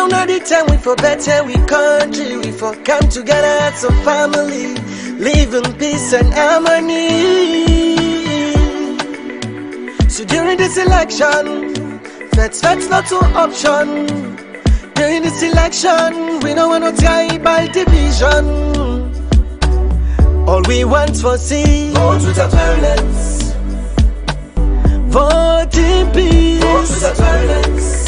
Now not the time we for better we country, we for come together as a family, live in peace and harmony. So during this election, that's not an option. During this election, we don't want to tie by division. All we want for see, vote without violence. Vote in peace, vote without violence.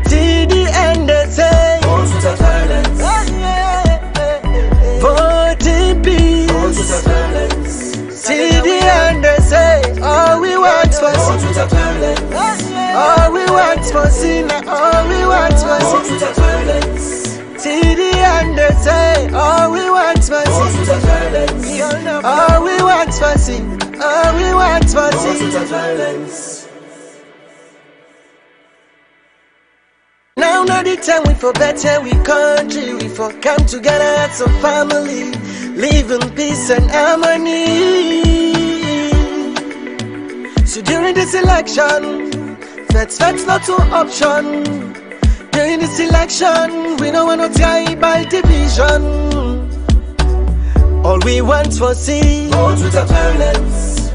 Till the end they say, vote without violence. Vote in peace, vote without violence. Till the end they say, all we want for see, vote without violence. All we want for sin, all we want for sin. Till the end they say, all we want for sin. All we want for sin, all we want for sin. Now not the time we for better we country, we for come together as a family, live in peace and harmony. So during this election, that's not an option. During this election, we don't want to tie by division. All we want for see, vote without violence.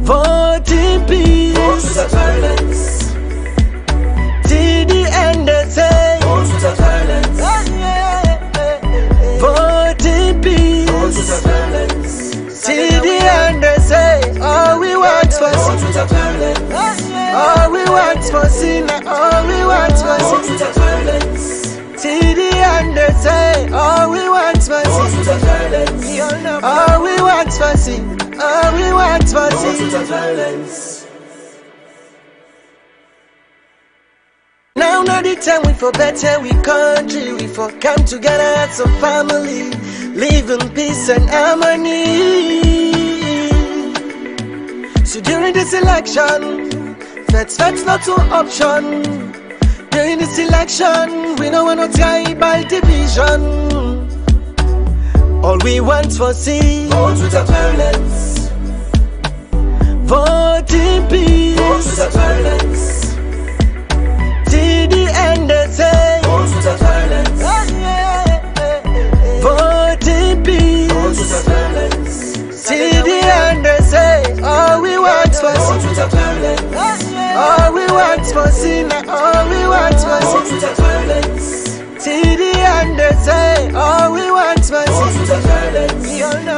Vote in peace, vote without violence. Till the end they say, vote without violence. Vote in peace, vote without violence. Till the end they say, all we want for see, vote without violence. All we want for sin, all we want for sin. Till the end they say, all we want for sin. All we want for sin, all we want for sin. Now not the time we for better we country, we for come together as a family, live in peace and harmony. So during this election, that's not an option. During this election, we don't want to tie by division. All we want for see, vote without violence. Vote in peace, vote without violence. Till the end they say, vote without violence. Vote in peace, vote without violence. Till the end they say, all we want for see, vote without violence. All we want for sin, all we want for sin. Till the end they say, all we want for sin.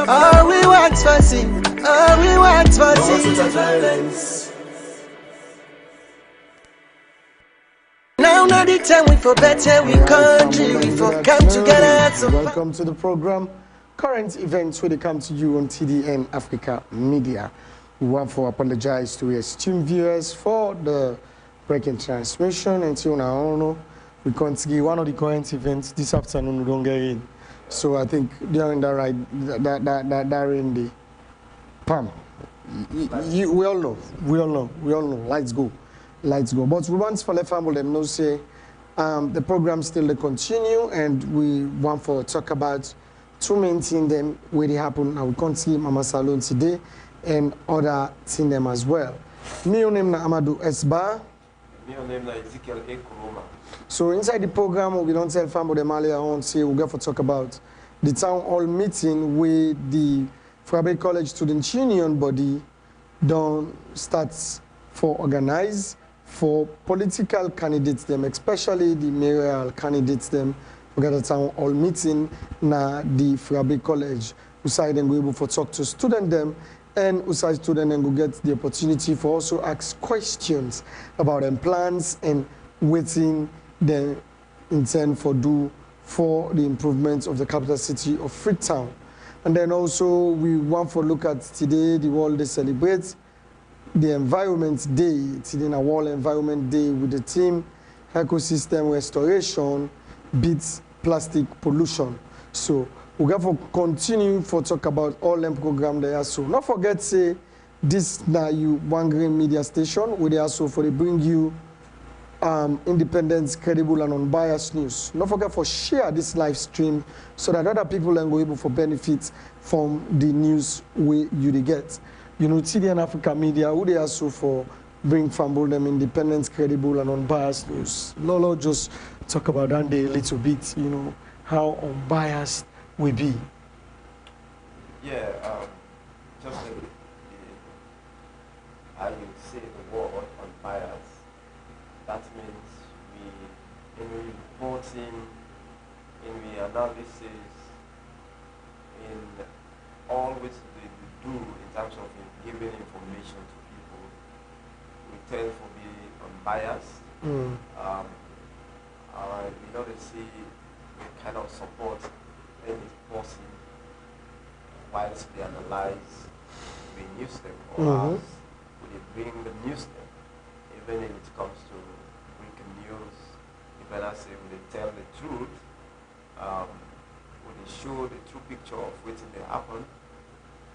All we want for sin, all we want for sin. Now not the time we for better we country, we for come together as a welcome to the program, current events where they come to you on TDN Africa Media. We want to apologize to our esteemed viewers for the breaking transmission. Until now, we can't give one of the current events this afternoon. We don't get in, so I think during that ride, that rain day, Pam, we all know. Lights go. But we want for the family them know say the program still continue, and we want to talk about two main things them where they happen. I will can't see Mama Salon today. And other things them as well. My name is AMADU Esba. My name is EZEKIEL KOROMA. So inside the program, we don't tell family them earlier on. Say we got to talk about the town hall meeting where the Frabe College Student Union body don't start for organize for political candidates them, especially the mayoral candidates them. We got a town hall meeting na the Frabe College. We say then go able to talk to student them. And USAID students will get the opportunity for also ask questions about their plans and waiting they intend for do for the improvements of the capital city of Freetown. And then also we want to look at today the world they celebrate the Environment Day, today a World Environment Day with the theme ecosystem restoration beats plastic pollution. So we have to continue for talk about all them program there. So not forget say this now you One Green Media Station where they also for they bring you independent, credible and unbiased news. Not forget for share this live stream so that other people can go able for benefit from the news we you get. You know, TDN Africa Media who they also for bring Fambul them independent, credible, and unbiased news. Lolo just talk about that day a little bit, you know, how unbiased we be. Yeah, just how you say the word unbiased, that means in reporting, in the analysis, in all which we do in terms of giving information to people, we tend to be unbiased. We know to see we kind of support any person whilst we analyze, we news them, or else we bring the news them. Even when it comes to breaking news, even as say when they tell the truth, when they show the true picture of what they happen,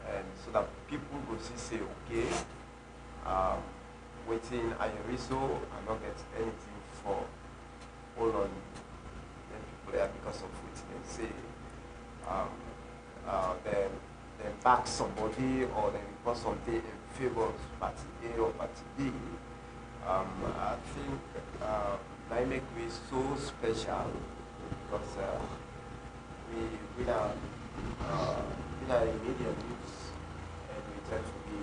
and so that people will see say, okay, waiting Ayoriso and not get anything for hold on then people there because of what they say. Then back somebody or then report something in favor of party A or party B. I think that make me so special because we are in media news and we tend to be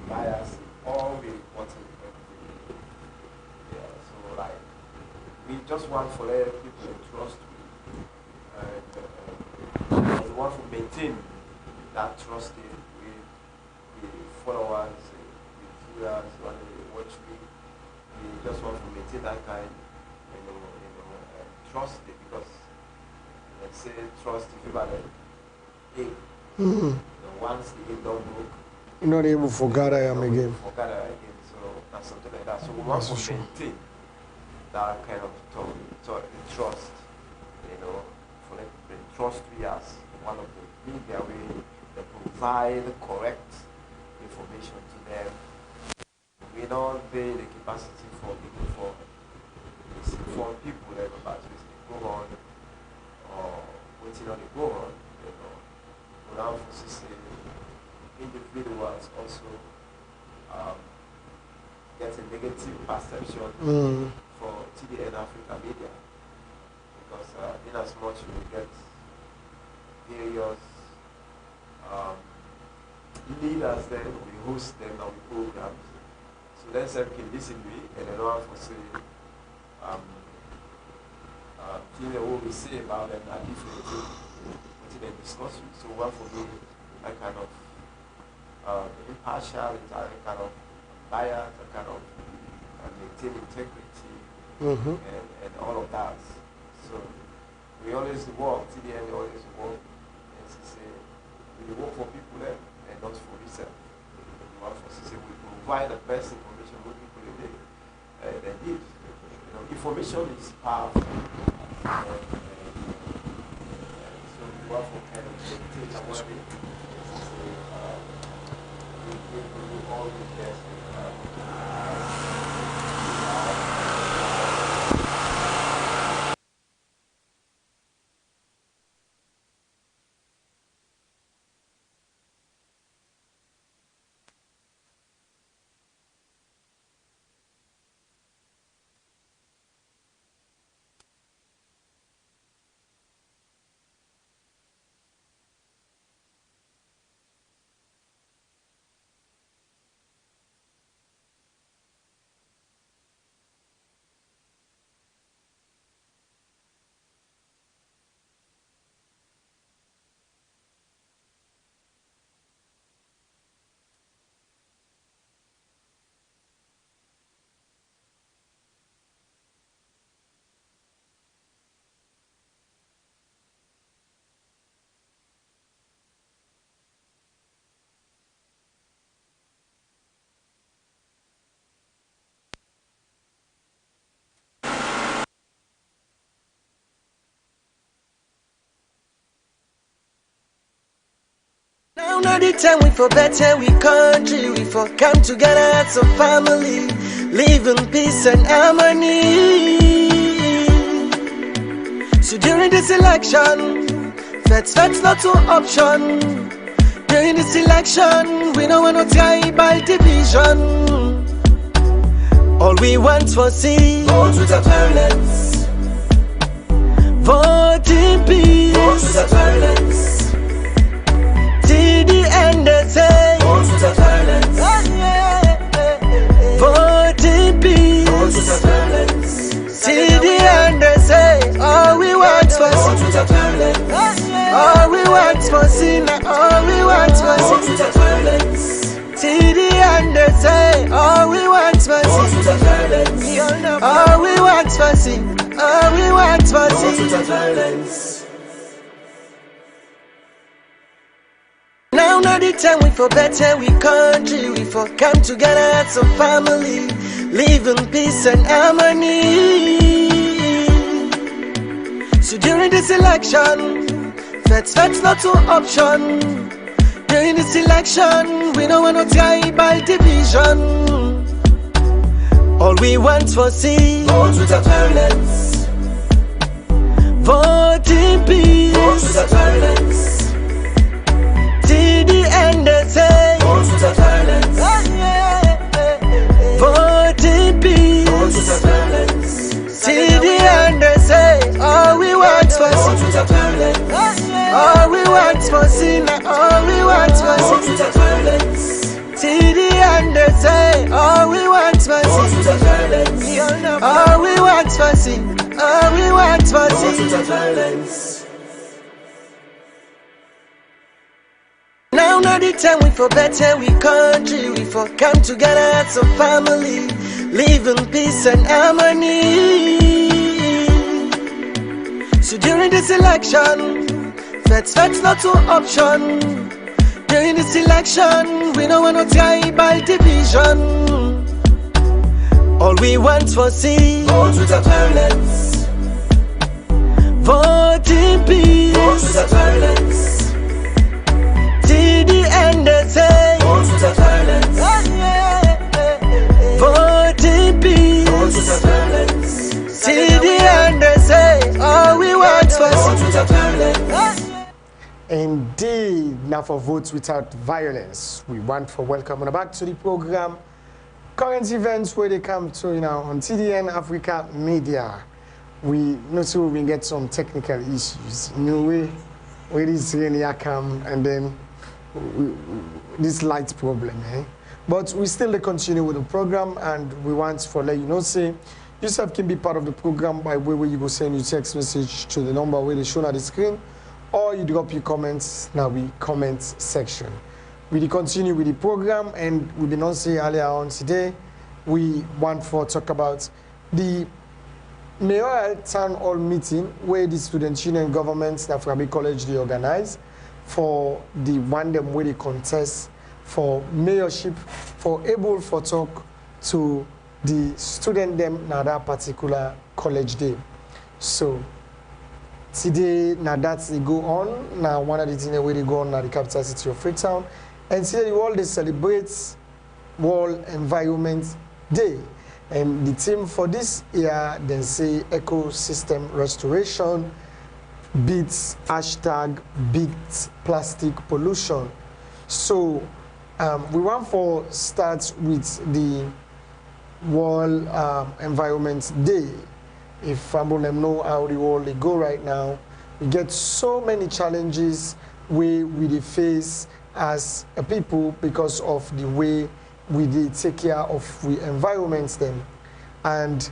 biased in all the reporting everything. Yeah, so like we just want to let people trust me and we want to maintain that trust with followers, with viewers, when they watch me. We just want to maintain that kind, trust it because let's say trust if you have egg. Once the egg don't broke, you're not able to forget I am again. Forget I again. So that's something like that. So we want to maintain that kind of trust, for them to trust we as one of the media way that provide correct information to them. We don't pay the capacity for people for people that about this go on or waiting on the go on, without say individuals also get a negative perception for TDN Africa media because in as much we get various leaders then we host them on programs. So then some can listen to me and they don't have to say things that what we say about them are different what they discuss with. So one for me a kind of impartial, a kind of bias, a kind of maintain integrity and all of that. So we always work, TDN we always work and say we work for people there and not for yourself. We work for say we provide the best information what people they need. Information is powerful. So we work for kind of take away we do all the best. Now the time we for better we country, we for come together as a family, live in peace and harmony. So during this election, that's not an option. During this election, we don't want no tribal division. All we want for see. Vote without violence. Vote in peace. Vote without violence. Till the end they say. Vote without violence. Vote in peace. Vote without violence. Till the end they say. All we want for Vote see. without violence. All we want for see. All we want for Vote see. without violence. Till the end they say. All we want for Vote see. without violence. All we want for see. All we want for Vote see. without violence. Now not the time we for better we country, we for come together as a family, live in peace and harmony. So during this election, that's not an option. During this election, we don't want no tribal division. All we want for see. Vote without violence. Vote in peace. Vote without violence. Till the end they say. Vote without violence. Vote in peace. Vote without violence. Till the end they say. All we want for Vote see. without violence. All we want for see. All we want for Vote see. without violence. Till the end they say. All we want for Vote see. without violence. All we want for see. All we want for Vote see. without violence. Now not the time we for better we country, we for come together as a family, live in peace and harmony. So during this election, that's not an option. During this election, we don't want no tribal division. All we want for see. Vote without violence. Vote in peace. Vote without violence. Till the end they say. Vote without violence. Vote in peace. Vote without violence. Till the end they say. All we want for Vote see. without violence. Indeed, now for votes without violence. We want for welcome back to the program. Current events where they come to on TDN Africa Media. We know so we get some technical issues. Where this really come and then this light problem, But we still continue with the program and we want for let you know say yourself can be part of the program by way where you go send your text message to the number where they shown on the screen or you drop your comments now we comment section. We continue with the program and we've been on say earlier on today we want for talk about the mayoral town hall meeting where the student union governments that Frabe College they organize for the one them where they contest for mayorship for able for talk to the student them na that particular college day. So today now that's they go on now one of the things where they go on now the capital city of Freetown and today the world they celebrate World Environment Day. And the theme for this year then say ecosystem restoration beats hashtag beats plastic pollution. So we want for start with the World Environment Day. If I want them know how the world they go right now, we get so many challenges we face as a people because of the way we did take care of the environments them, and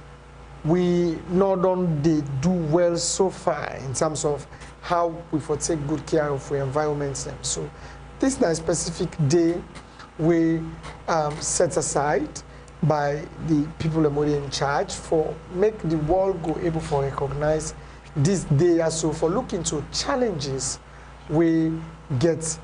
we not only do well so far in terms of how we for take good care of the environments them. So this is a specific day we set aside by the people that are in charge for make the world go able to recognize this day as so for looking to challenges we get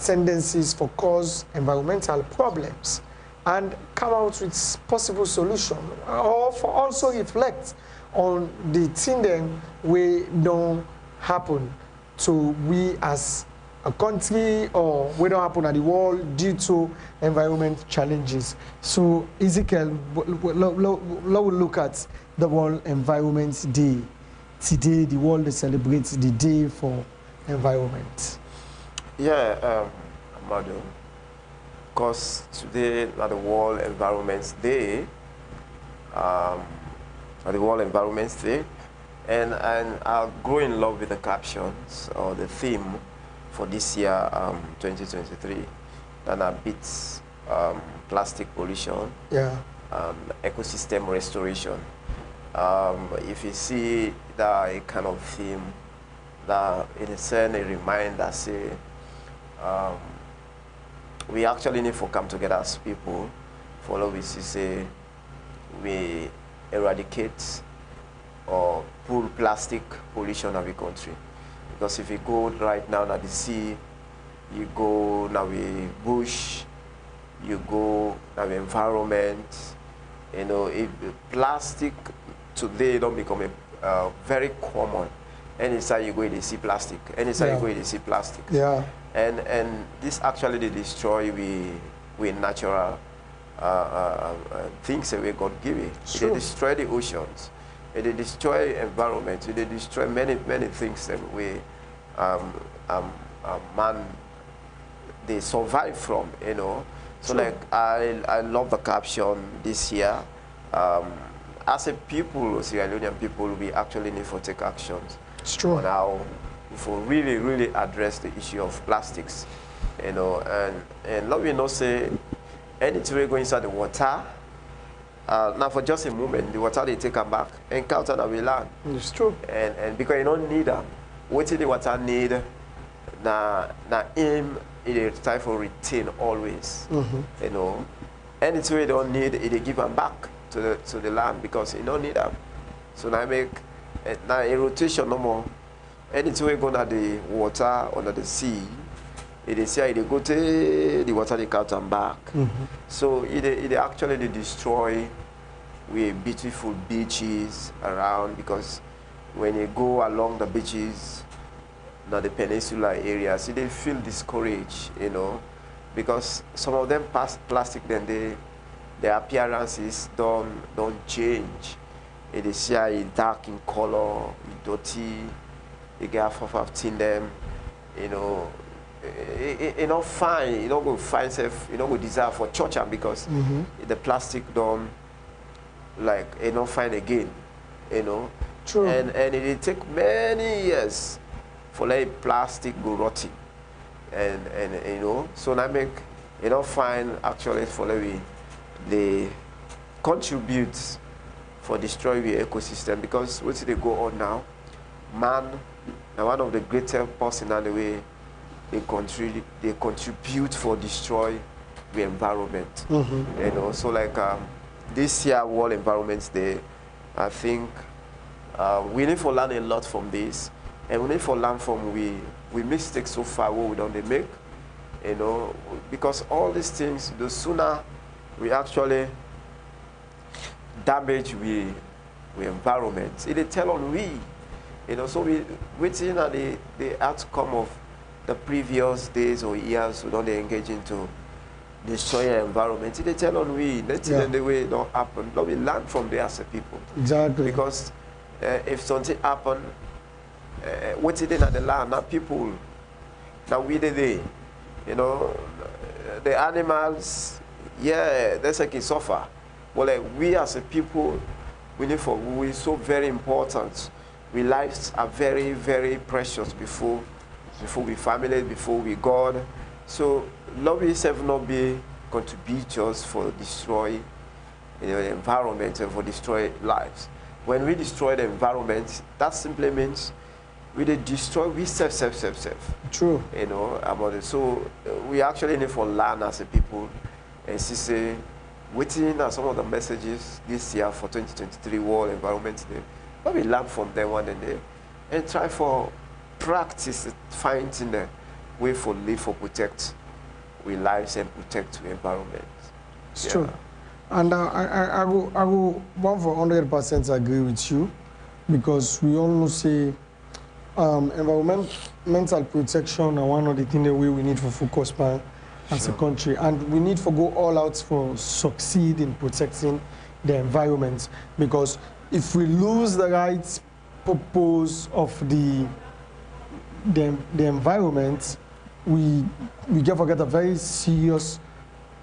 tendencies for cause environmental problems and come out with possible solution or for also reflect on the thing then we don't happen to we as a country or we don't happen at the world due to environment challenges. So Ezekiel, we'll look at the World Environment Day. Today the world celebrates the day for environment. Yeah, AMADU, because today is the World Environment Day, the World Environment Day, and I grew in love with the captions or the theme for this year, 2023, and I beat plastic pollution, ecosystem restoration. If you see that kind of theme, that in a sense it reminds us, say, we actually need to come together as people, follow we say, we eradicate or pull plastic pollution of the country. Because if you go right now to the sea, you go now the bush, you go now the environment, you know, if plastic today don't become very common. Anytime you go, you see plastic. Anytime you go, you see plastic. Yeah. And this actually they destroy we natural things that we God give it. They destroy the oceans. They destroy environment. They destroy many things that we man they survive from. You know. So like I love the caption this year. As a people, Sierra Leonean people, we actually need to take actions. It's true. Now, for really address the issue of plastics, you know, and let me not say anything we go inside the water. Now for just a moment, the water they take them back and count on the land. It's true. And because you don't need them, what the water need, na aim it is time for retain always. You know, anything we don't need, it they give them back to the land because you don't need them. So now I make now a rotation no more. Anything we go to the water or the sea, it is here they go to the water they count them back. So it actually they destroy with beautiful beaches around, because when you go along the beaches, now the peninsula areas, they feel discouraged, you know, because some of them pass plastic, then their appearances don't change. It is here dark in color, dirty. You get half seen them, you know. You don't find, you don't go find self, you don't go desire for church, because the plastic don't like you don't find again, you know. True. And it take many years for like plastic go rotting, and you know. So now make you don't find actually for like they contribute for destroying the ecosystem, because what they go on now, man, now one of the greatest person in the way they contribute for destroy the environment. You know, so like this year World Environment Day, I think we need to learn a lot from this, and we need to learn from we mistakes so far what we don't make, you know, because all these things, the sooner we actually damage we environment, it tell on we, you know. So we waiting at the outcome of the previous days or years we don't engage into destroy the environment. It tell on we, let's the way it don't happen. Let we learn from there as a people. Exactly. Because if something happen, what's it in at the land? Now people, now we the you know, the animals, yeah, that's like it suffer. Well, like we as a people, we so very important. We lives are very precious before we family, before we God. So love itself not be contributors for destroy, you know, the environment and for destroy lives. When we destroy the environment, that simply means we destroy we self. True. You know about it. So we actually need to learn as a people, and say waiting at some of the messages this year for 2023 World Environment Day. But we learn from them one day and try for practice finding the way for live for protect we lives and protect the environment. It's true. And I will 100% agree with you, because we all say environmental protection are one of the things that we need to focus on as a country, and we need to go all out for succeed in protecting the environment, because if we lose the right purpose of the environment, we get a very serious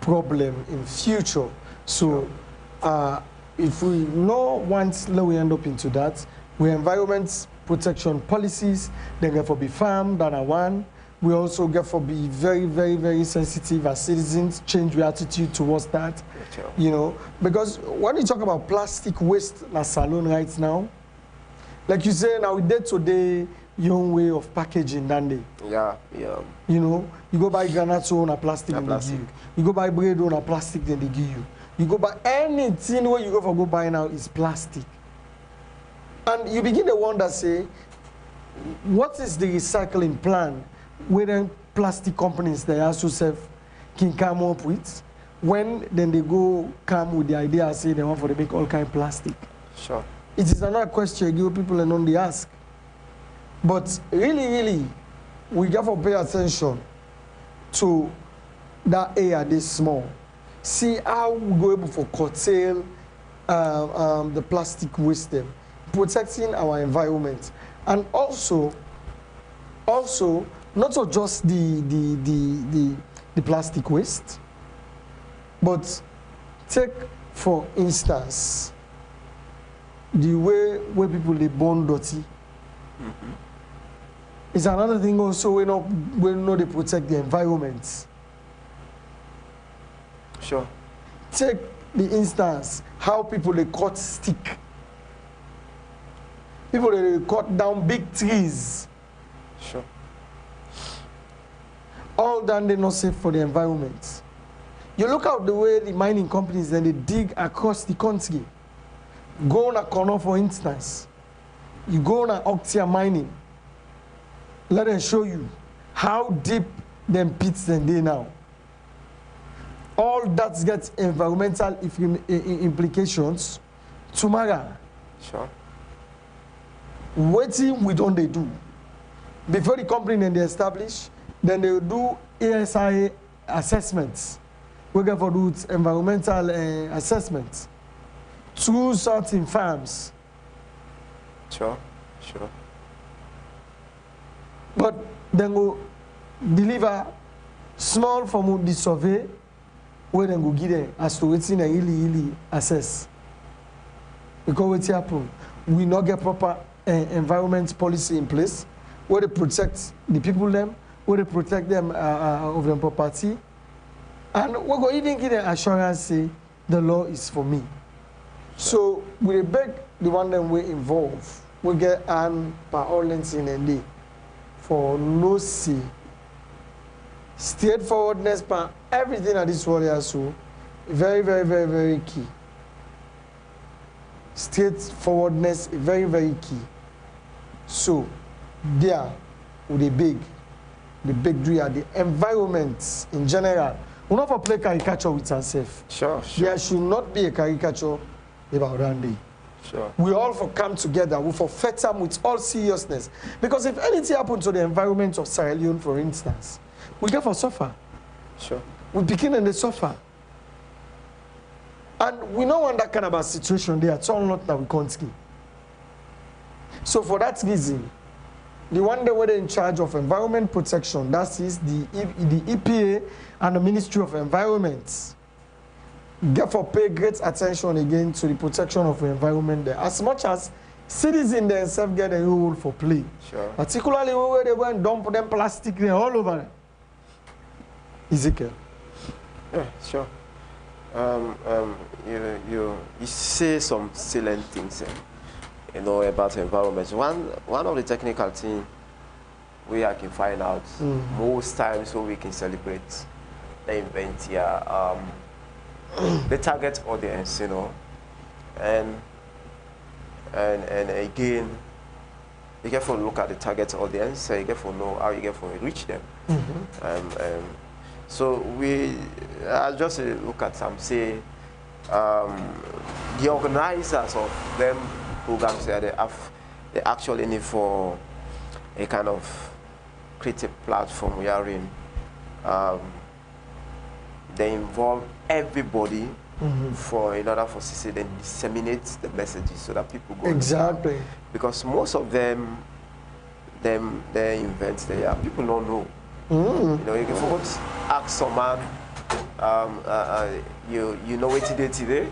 problem in future. So if we know once we end up into that, we environment protection policies, then get for be firm than a one. We also get for be very, very, very sensitive as citizens, change your attitude towards that. Sure. You know, because when you talk about plastic waste in a salon right now, like you say, now with day-to-day young way of packaging, than they. Yeah, yeah. You know, you go buy granite on a plastic, and they give you. You go buy bread on a plastic, then they give you. You go buy anything where you go for go buy now is plastic. And you begin to wonder, say, what is the recycling plan where then plastic companies they also can come up with when then they go come with the idea, say they want for to make all kind of plastic. Sure. It is another question you people and only ask. But really, really, we have to pay attention to that area this small. See how we go able to curtail the plastic waste them, protecting our environment, and also not so just the plastic waste, but take for instance the way where people they burn dirty. It's another thing also we know they protect the environment. Sure. Take the instance how people they cut stick. People they cut down big trees. Sure. All that they not safe for the environment. You look at the way the mining companies then they dig across the country. Go on a corner for instance. You go on a Octia mining. Let them show you how deep them pits than they now. All that gets environmental implications tomorrow. Sure. Waiting we don't they do. Before the company then they establish, then they will do ASI assessments. We get for do environmental assessments through certain farms. Sure. Sure. But then go deliver small form of the survey where then go give them as to what's in a really assess. Because what's happen, we not get proper environment policy in place where they protect the people them, where they protect them of their property, and we go even give them assurance say the law is for me. So we beg the one that we involve, we get an per ordinance in a day for no see. Straightforwardness per everything at this world is so very, very, very, very key. Straightforwardness is very, very key. So there with the big deal the environment in general. We not for play caricature with ourselves. Sure. There should not be a caricature about Randy. Sure. We all for come together, we for fight them with all seriousness. Because if anything happens to the environment of Sierra Leone, for instance, we get for suffer. Sure. We begin and they suffer. And we don't want that kind of a situation there. It's all not that we can't ski. So for that reason, the one that were in charge of environment protection, that is the EPA and the Ministry of Environment, therefore pay great attention again to the protection of the environment there. As much as citizens themselves get a role for play. Sure. Particularly where they go and dump them plastic there all over. EZEKIEL. Yeah, sure. You say some salient things, you know, about environment. One of the technical things we can find out most times so we can celebrate the event here, the target audience, you know, and again, you get to look at the target audience, so you get to know how you get to reach them. So I just look at some, say, the organizers of them programs there, they actually need for a kind of creative platform we are in. They involve everybody in order for CC then disseminate the messages so that people go exactly. Because most of their events people don't know. You know, you can ask someone, you know what today,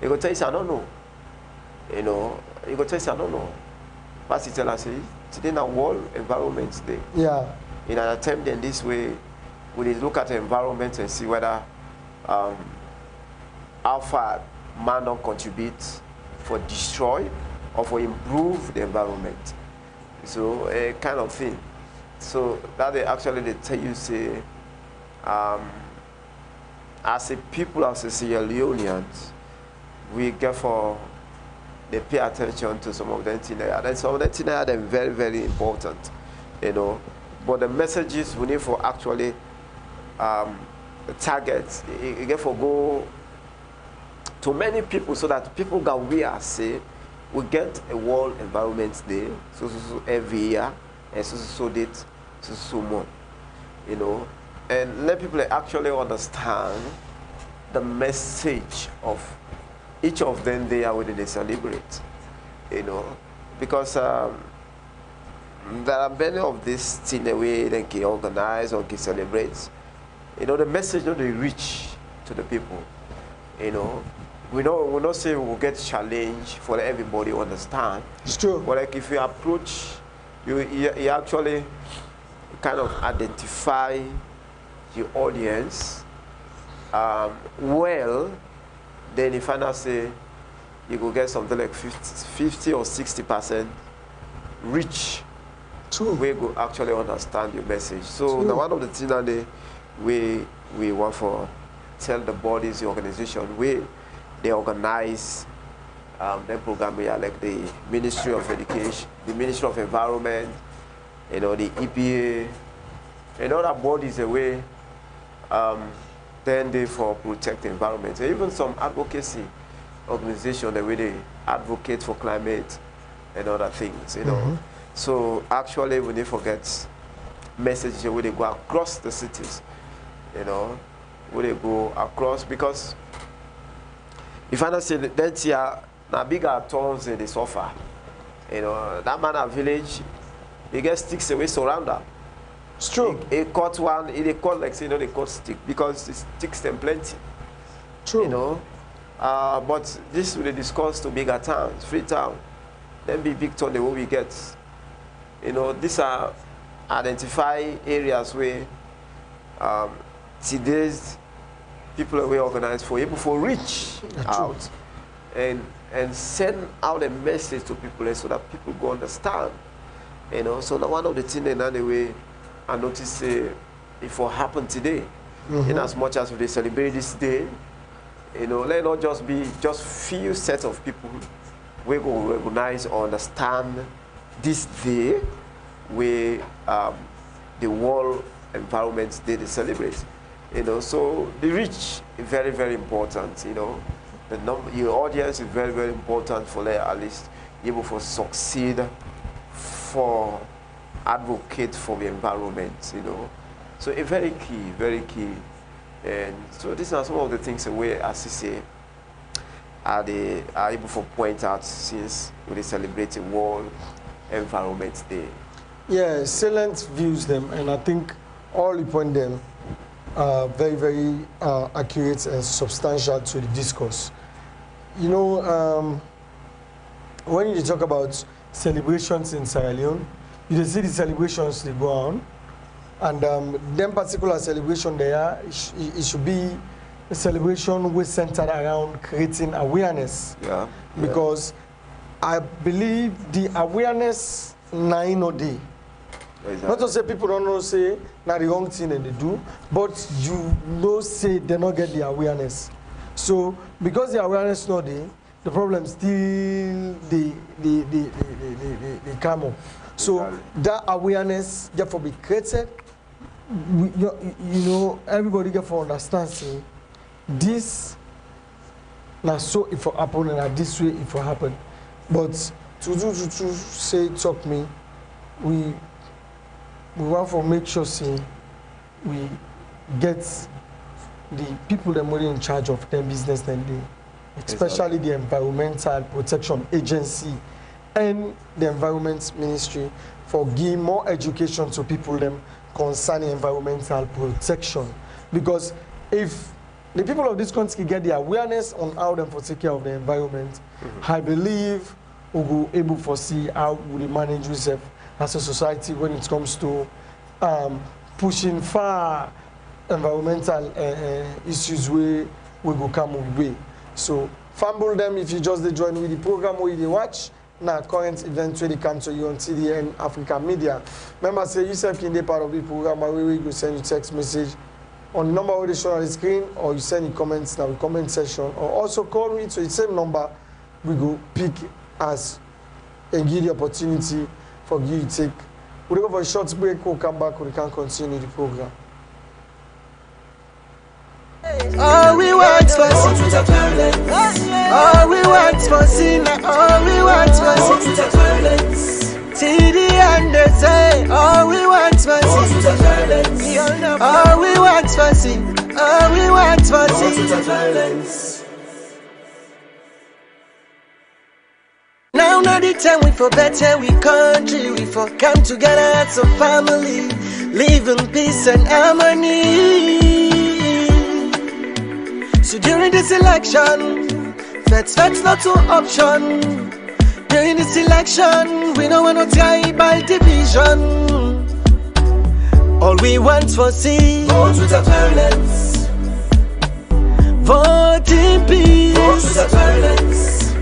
He go tell you, I don't know. You know, he go tell you, I don't know. Pastor tell us, today now World Environment Day. Yeah. In an attempt in this way, we look at the environment and see whether how far man don't contribute for destroy or for improve the environment. So a kind of thing. So that they actually they tell you say, as a people, as a Sierra Leoneans, we get for they pay attention to some of them things. And some of them things are very, very important, you know. But the messages we need for actually targets, you get for go to many people so that people can we are say we get a World Environment Day, so every year, and so date, so more, you know, and let people actually understand the message of each of them they are when they celebrate, you know, because there are many of these things the way they can organize or can celebrate, you know, the message not they reach to the people, you know. We not say we'll get challenge for everybody to understand. It's true. But like if you approach, you actually kind of identify your audience well, then if I now say you go get something like 50 or 60% reach. True. We go actually understand your message. So now one of the things that we want for tell the bodies, the organization, they organize their program here, like the Ministry of Education, the Ministry of Environment, you know, the EPA, and other bodies away, then they for protect the environment. And even some advocacy organization, the way they advocate for climate and other things, you know. So actually, we need to forget messages where they go across the cities, you know, where they go across, because if I don't say that here, now bigger towns they suffer. You know, that man at village, they get sticks away surround them. It's true. He cut one, they cut like say, you know, they cut stick because the sticks them plenty. True. You know, but this will discuss to bigger towns, Freetown, then be big town the way we get. You know, these are identify areas where today's people are organized for able for reach out and send out a message to people so that people go understand. You know, so now one of the things in any way I notice if it happen today, in as much as they celebrate this day, you know, let not just be just few set of people we go recognize or understand this day where the World Environment Day they celebrate. You know, so the reach is very, very important. You know, your audience is very, very important for them at least able to succeed for advocate for the environment. You know, so it's very key, very key. And so these are some of the things where, as you say, are able to point out since we celebrate the World Environment Day. Yeah, salient views them, and I think all you point them very, very accurate and substantial to the discourse. You know, when you talk about celebrations in Sierra Leone, you see the celebrations they go on, and them particular celebration there, it should be a celebration we centered around creating awareness. Yeah. Because I believe the awareness nine or day. Exactly. Not to say people don't know say not the wrong thing that they do, but you know say they not get the awareness. So because the awareness not there, the problem still they come up. So Exactly. that awareness therefore be created. You know, everybody get for understand say this now so if it happen and this way if it happen. But to say talk me, we want to make sure say we get the people that are in charge of their business and they, especially the Environmental Protection Agency and the Environment Ministry, for give more education to people them concerning environmental protection. Because if the people of this country get the awareness on how them for take care of the environment, I believe we will be able to see how we manage ourselves as a society when it comes to pushing far environmental issues we go come away. So fumble them if you just join with the program where you watch. Now current events where they come to you on TDN Africa Media. Remember, say yourself can be part of the program where we go send you text message on the number where they show on the screen, or you send your comments in the comment section, or also call me to the same number. We go pick us and give the opportunity for you to take. We'll go for a short break, we'll come back, we can continue the program. All we want for all we want for sin, all we want for till the end they say, all we want for sin, all we want for sin, all we want for sin. Now not the time we for better, we country, we for come together as a family, live in peace and harmony. So during this election, Feds not to option. During this election, we don't want no tribal division. All we want for see, vote without violence. Vote in peace. Vote without violence.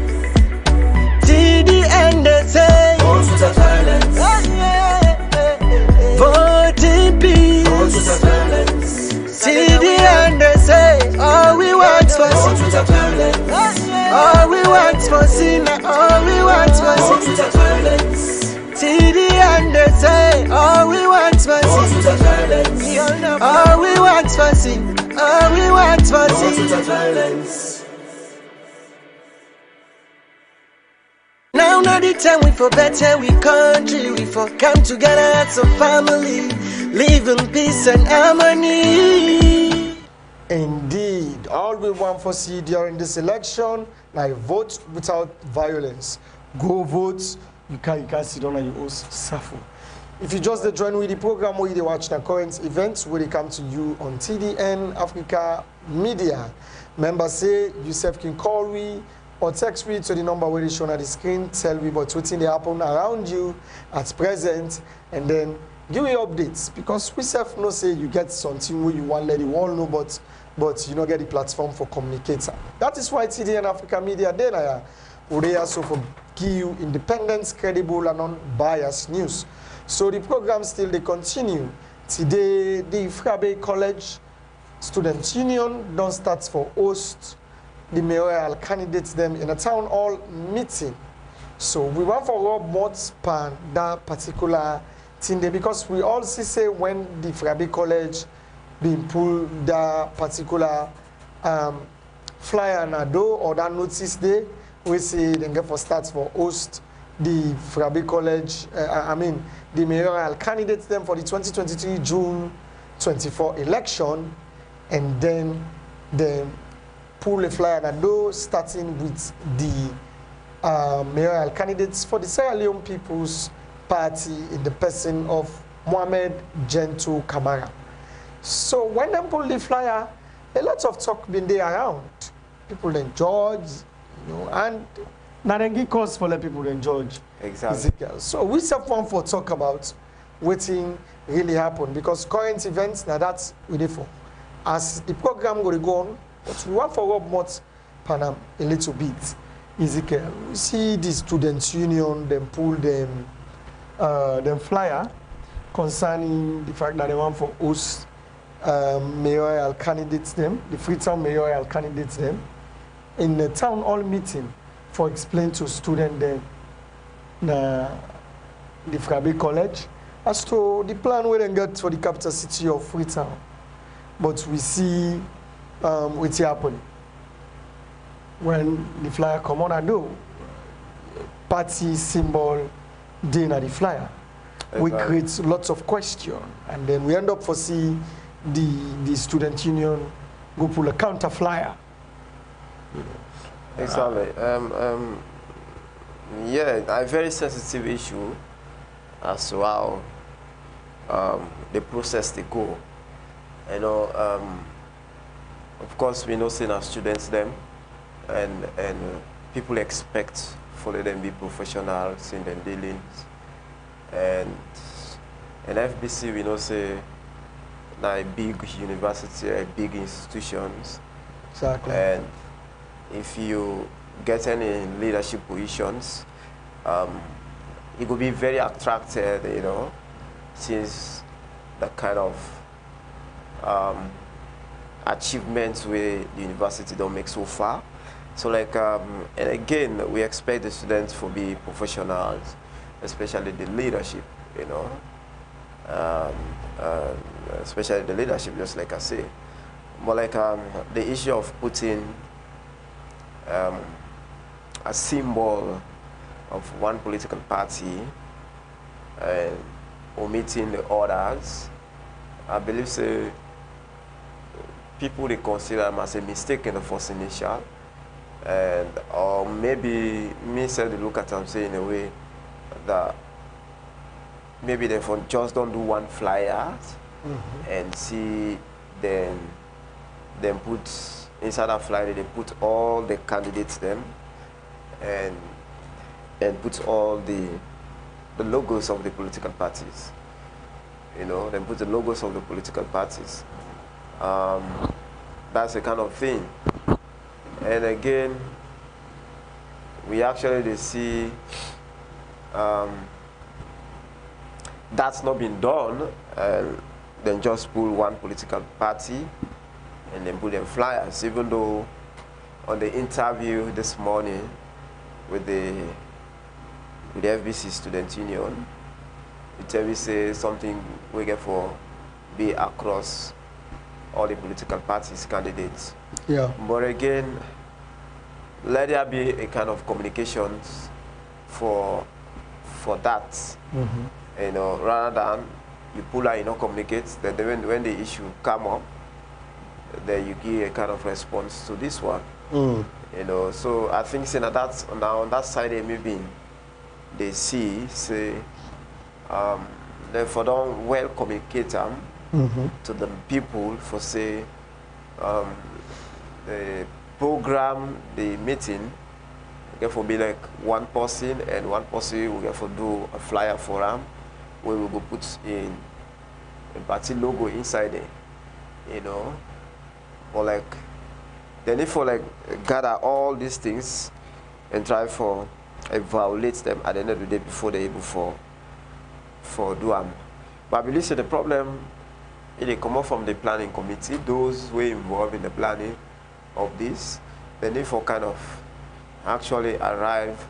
Till the end they say, vote without violence. Vote in peace. Vote without violence. Till the end they say, all we want for sin, all we want for sin, all we want for sin. Till the end they say, all we want for sin, all we want for sin, all we want for sin. Now not the time we for better, we country, we for come together as a family, live in peace and harmony. Indeed, all we want for see during this election, like vote without violence. Go vote. You can't sit down and you host suffer. If you just join with the program where you watch the current events, where they come to you on TDN Africa Media. Members say yourself can call me or text me to the number where they shown on the screen. Tell me about what's in the happen around you at present, and then give me updates, because we self know say you get something where you want let the world know, but you don't get the platform for communicator. That is why TDN Africa Media then we also for give you independent, credible, and non-biased news. So the program still they continue. Today the Frabe College Student Union don't start for host the mayoral candidates them in a town hall meeting. So we want for Rob more span that particular thing there, because we all see say when the Frabe College being pulled that particular flyer na do or that notice there, we say they get for starts for host the Frabe College, the mayoral candidates them for the 2023 June 24 election, and then they pull a flyer na do starting with the mayoral candidates for the Sierra Leone People's Party in the person of Mohamed Gentle Kamara. So when they pull the flyer, a lot of talk been there around. People then judge, and now then give cause for the people then judge. Exactly. EZEKIEL. So we self want for talk about what thing really happened, because current events now that's we there for. As the program going to go on, but we want for Rob Mott Panam a little bit. EZEKIEL. We see the students' union then pull them flyer concerning the fact that they want for host mayoral candidates them, the Freetown mayoral candidates them, in the town hall meeting for explain to students then the Frabe College as to the plan we then get for the capital city of Freetown. But we see what's happening when the flyer come on and do party symbol then at the flyer. Exactly. We create lots of questions, and then we end up for see the student union go pull a counter flyer. Exactly. Yeah, a very sensitive issue as to how the process they go. of course, we know seeing our students them, and people expect for them be professional, seeing them dealings, and FBC we know say now a big university, a big institutions, Exactly. and if you get any leadership positions, it will be very attracted, you know, since the kind of achievements where the university don't make so far. So like, and again, we expect the students to be professionals, especially the leadership, you know, especially the leadership, just like I say. But like the issue of putting a symbol of one political party and omitting the others, I believe say people they consider them as a mistake in the first initial, and or maybe me say they look at them say in a way that maybe they just don't do one flyer and see then put inside that flyer they put all the candidates them and put all the logos of the political parties. You know, then put the logos of the political parties. That's the kind of thing. And again, we actually see that's not been done, then just pull one political party and then put them flyers, even though on the interview this morning with the FBC Student Union, it say something we get for be across all the political parties candidates. Yeah. But again, let there be a kind of communications for that. You know, rather than you pull out, you know, communicate, then when the issue come up, then you give a kind of response to this one. You know, so I think saying that now on that side maybe they see say therefore don't well communicate them to the people for say the program, the meeting get for be like one person and one person will get for do a flyer for them where we go put in a party logo inside it, you know, or like then if for like gather all these things and try for violate them at the end of the day before they able for do them. But I believe the problem it come up from the planning committee, those who are involved in the planning of this, they need for kind of actually arrive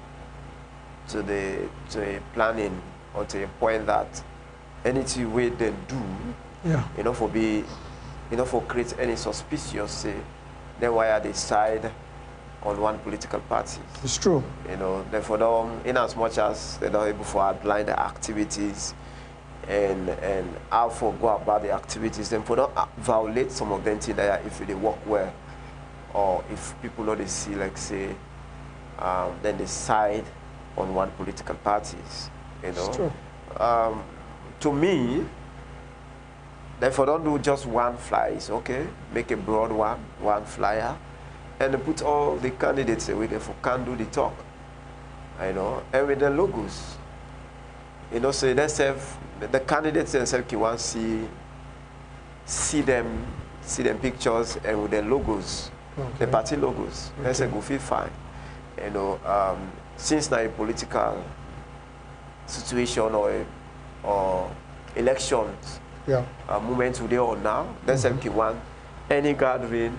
to a planning or to a point that anything way they do, you know, for be, you know, for create any suspicious say, then why are they side on one political party? It's true. You know, therefore them, in as much as they're not able to outline the activities and how for go about the activities, then for not violate some of them things that if they work well, or if people know they see like say, then they side on one political parties. You know, it's true. To me, therefore don't do just one flyer. It's okay. Make a broad one flyer, and put all the candidates away. Therefore can do the talk. You know, and with the logos. You know, so let's have the candidates themselves can want see them pictures and with their logos, the party logos. Let's say go feel fine. You know, since now a political situation or elections moment today or now, let's say can want any gathering,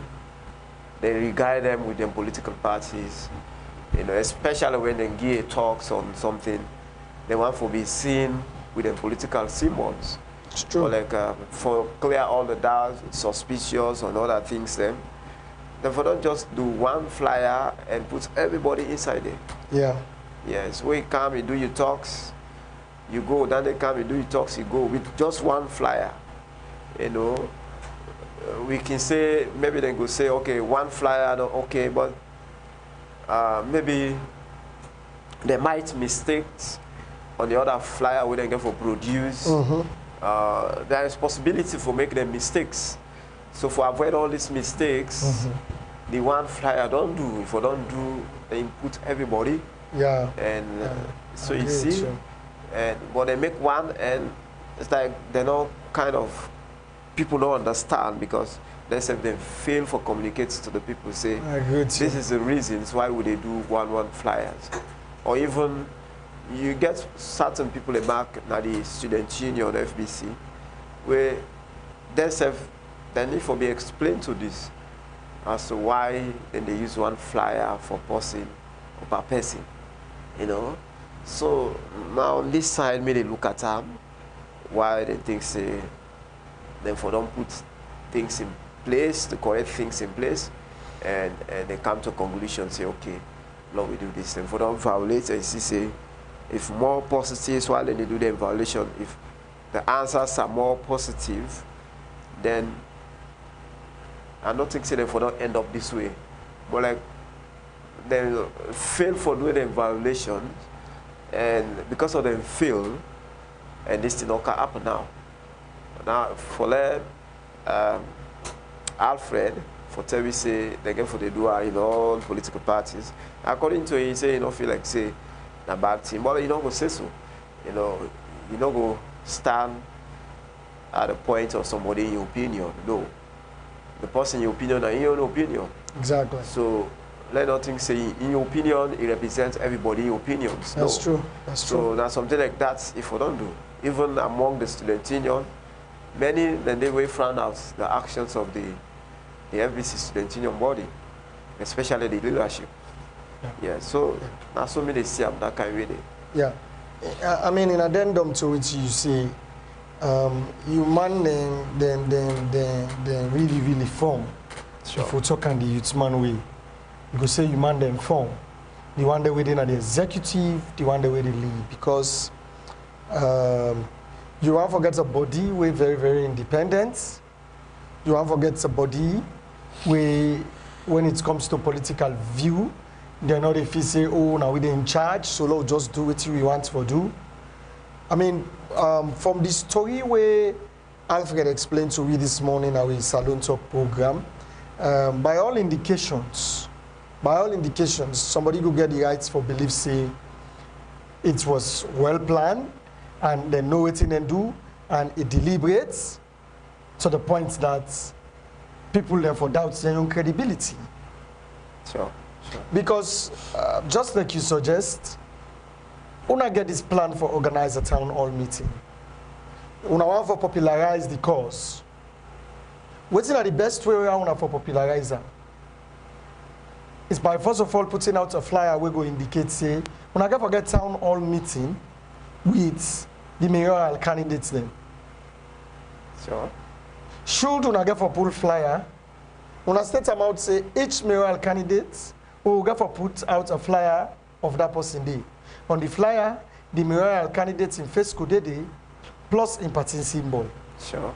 they regard them with them political parties. You know, especially when they give talks on something. They want to be seen with the political symbols. It's true. Or like for clear all the doubts, suspicious and other things then. Therefore don't just do one flyer and put everybody inside it. Yeah. Yes, when you come, you do your talks, you go, then they come, you do your talks, you go with just one flyer. You know, we can say, maybe they go say, okay, one flyer, okay, but maybe they might mistake on the other flyer we then get for produce. There is possibility for making them mistakes. So for avoid all these mistakes, the one flyer don't do. If I don't do, they input everybody. Yeah. And so you see, but they make one, and it's like they're not kind of, people don't understand because they say they fail for communicating to the people. Say this is the reasons why would they do one flyers, or even you get certain people they mark now the student union FBC, where they say they need to be explained to this as to why then they use one flyer for person or per person, you know. So now on this side, maybe they look at them, why they think say, then for them put things in place, the correct things in place, and they come to a conclusion, say, okay, Lord, we do this. And for them violate, and say, if more positives while they do the violation, if the answers are more positive, then I don't think say they for don't end up this way. But like, they fail for doing the violations, and because of them fail, and this thing not can happen now. Now for that, Alfred, for tell me say they get for the do in all political parties. According to him, he say you don't feel like say a bad thing, but you don't go say so. You know, you don't go stand at the point of somebody in your opinion. No, the person in your opinion and in your own opinion. Exactly. So let nothing say in your opinion it represents everybody in your opinions. That's no. true. That's true. So now something like that, if we don't do, even among the student union, many then they will frown out the actions of the FBC student union body, especially the leadership. Yeah. So now so many see that kind of way. Yeah. I mean, in addendum to which you say, you man then really form. Sure. If we talk on the youth man way, you could say you man them form. The one that within the executive, the one that way they lead, because you won't forget a body way very independent. You won't forget a body where when it comes to political view, they're not if you say, oh, now we're in charge, so let's just do what we want to do. I mean, from the story where Alfred explained to me this morning our Salon Talk program, by all indications, somebody could get the rights for belief say it was well planned and they know what they do and it deliberates to the point that people therefore doubt their own credibility. Sure. Because just like you suggest, una get this plan for organize a town hall meeting. Una want for popularize the cause. What's are the best way una for popularize her? It's by first of all putting out a flyer we go indicate say una get forget town hall meeting with the mayoral candidates then. Sure. Should una get for pull flyer, una state them out say each mayoral candidate will get for put out a flyer of that person day. On the flyer, the mayoral candidates in face code day plus in party symbol. Sure.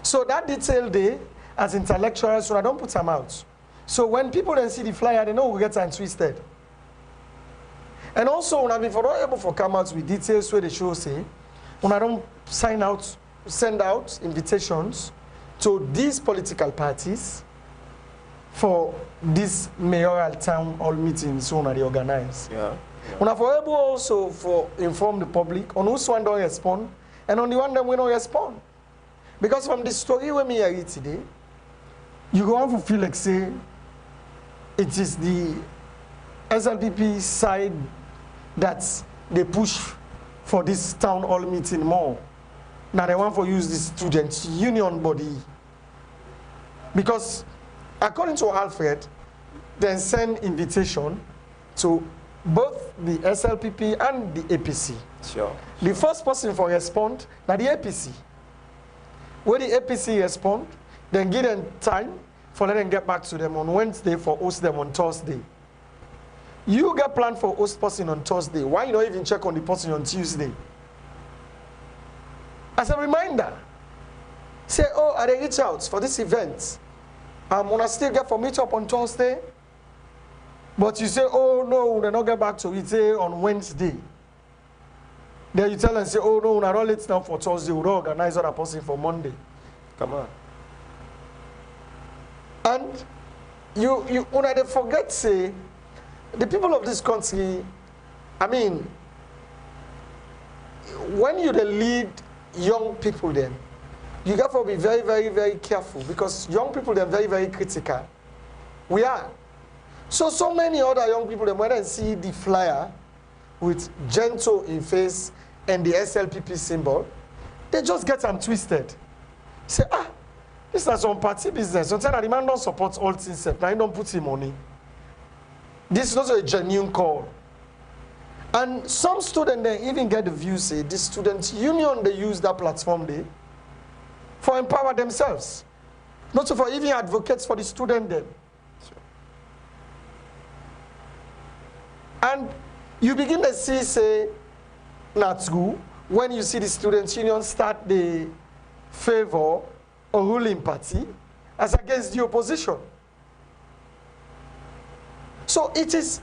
So that detail day, as intellectuals, so I don't put them out. So when people then see the flyer, they know we get time twisted. And also, when I before not able to come out with details where they show say, when I don't send out invitations to these political parties for this mayoral town hall meetings so they organize. Yeah. When I for able also for inform the public on who's one don't respond and on the one that we don't respond. Because from the story where me hear today, you go on to feel like say it is the SLPP side that they push for this town hall meeting more. Now they want to use the student union body. Because according to Alfred, they send invitation to both the SLPP and the APC. Sure. The first person for respond, now the APC. When the APC respond, then give them time for let them get back to them on Wednesday for host them on Thursday. You get planned for host person on Thursday. Why you not even check on the person on Tuesday? As a reminder, say, oh, I reach out for this event. I'm gonna still get for meet up on Thursday. But you say, oh no, they not get back to it on Wednesday. Then you tell them, say, oh no, we're not late now for Thursday, we'll organize other person for Monday. Come on. And when they forget, say, the people of this country, I mean, when you lead young people then, you got to be very, very, very careful because young people, they're very, very critical. We are. So many other young people, when they see the flyer with Gento in face and the SLPP symbol, they just get them twisted. Say, this is some party business. Sometimes the man don't support all things, now he don't put him money. This is not a genuine call. And some students, they even get the view, say, the student union, they use that platform there for empower themselves. Not for even advocates for the student then. Sure. And you begin to see, say, Natsu, when you see the student union start the favor a ruling party as against the opposition. So it is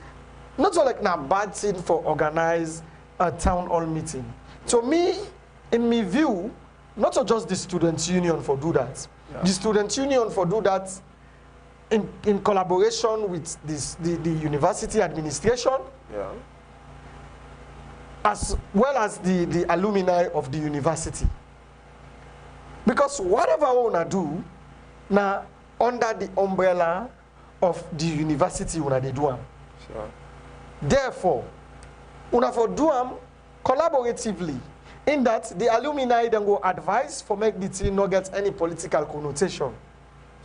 not so like a bad thing for organize a town hall meeting. To me, in my view, not just the student union for do that. Yeah. The student union for do that in collaboration with the university administration, yeah, as well as the alumni of the university. Because whatever we wanna do, now under the umbrella of the university, they do them. Sure. Therefore, we for do them collaboratively. In that the alumni then go advise for make the team not get any political connotation.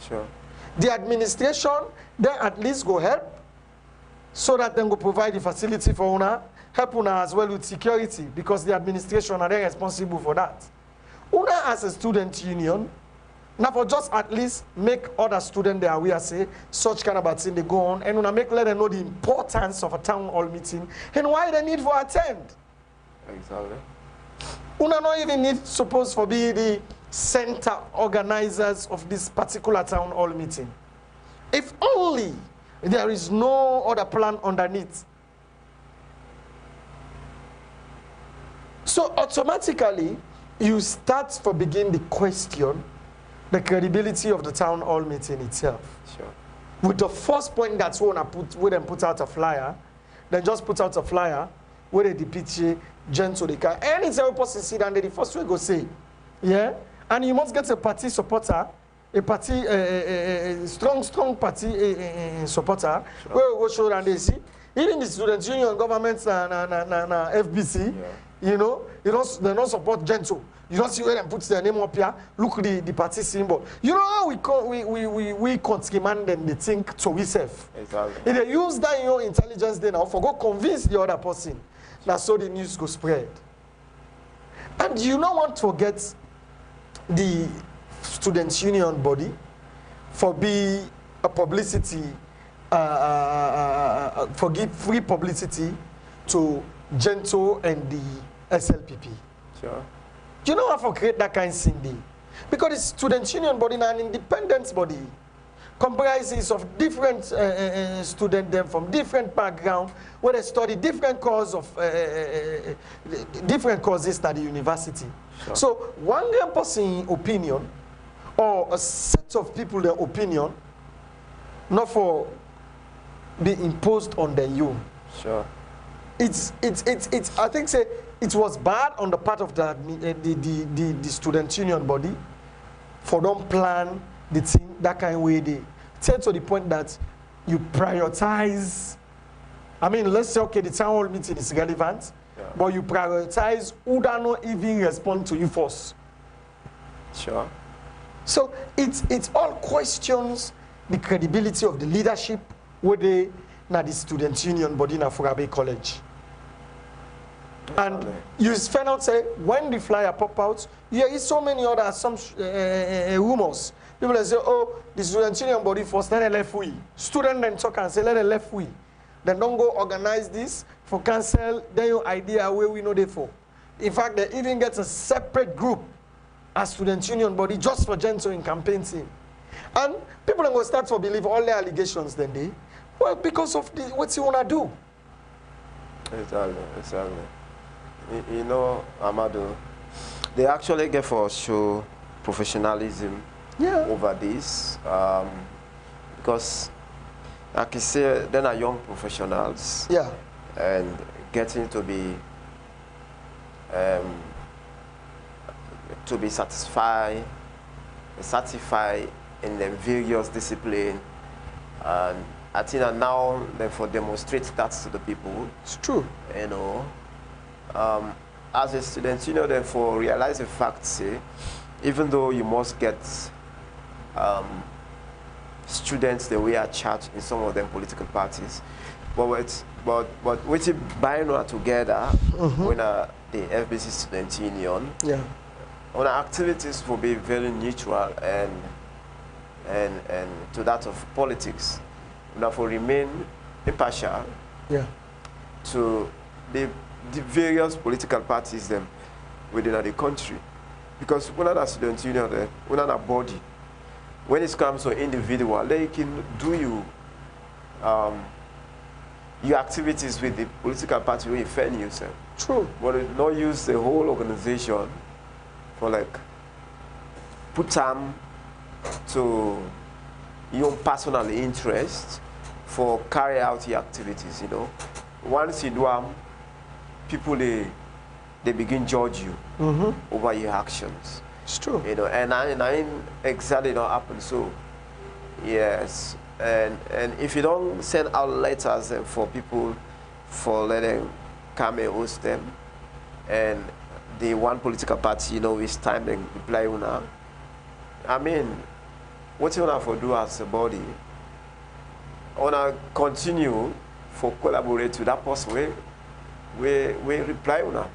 Sure. The administration then at least go help, so that then go provide the facility for una, help una as well with security, because the administration are then responsible for that. Una as a student union, now for just at least make other students there aware, say such kind of a thing they go on, and una make let them know the importance of a town hall meeting and why they need for attend. Exactly. Una not even need supposed for be the center organizers of this particular town hall meeting. If only there is no other plan underneath. So automatically, you start for begin the question, the credibility of the town hall meeting itself. Sure. With the first point that's when them put out a flyer, then just put out a flyer where they depict Gento the car. Any single person sit down there, the first way go say, yeah, and you must get a party supporter, a party, a strong party supporter, sure, where we go show and they see. Even the student union, governments, FBC, yeah, you know, they don't support Gento. You don't see where they put their name up here. Look the party symbol. You know how we command them, they think to ourselves. Exactly. If they use that your intelligence, then I'll go convince the other person. That's so the news go spread. And you don't want to forget the student union body for be a publicity, for give free publicity to Gento and the SLPP. Sure. You know how to create that kind of thing? Because the student union body is an independent body, comprises of different students them from different backgrounds, where they study different courses at the university. Sure. So one person opinion, or a set of people their opinion, not for be imposed on the you. Sure. It's I think say it was bad on the part of the student union body for them plan the thing that kind of way they tend to the point that you prioritize. I mean, let's say okay, the town hall meeting is relevant, yeah, but you prioritize who do not even respond to you first. Sure. So it's all questions the credibility of the leadership where they na the student union body na Furabe College. And you find out, say, when the flyer pop out, you hear so many other rumors. People say, oh, the student union body first, then they left we. Student then talk and say, let them left we. Then don't go organize this for cancel, then your idea where we know they for. In fact, they even get a separate group as student union body just for Gento in campaign team. And people are going to start to believe all the allegations then they. Well, because of what you want to do. Exactly. You know, Amadu, they actually get for show professionalism, yeah, over this. because like you say, then are young professionals. Yeah. And getting to be certified in the various disciplines. And I think that now, therefore, demonstrate that to the people. It's true. You know, as a student, you know, therefore, realize the fact, say, even though you must get students the way are charged in some of them political parties, but with it buying together, when the FBC Student Union, yeah, on our activities will be very neutral and to that of politics, therefore remain impartial. Yeah. To the various political parties them within the country, because when a student union, when a body, when it comes to individual, they can do your activities with the political party where you defend yourself. True. But it not use the whole organization for like put time to your personal interest for carry out your activities, you know. Once you do them, people they begin judge you over your actions. It's true. You know, and I exactly not happen. So yes, and if you don't send out letters for people for letting come and host them, and the one political party, you know, is time and reply una. I mean, what you wanna for do as a body, wanna continue for collaborate with that person we reply una.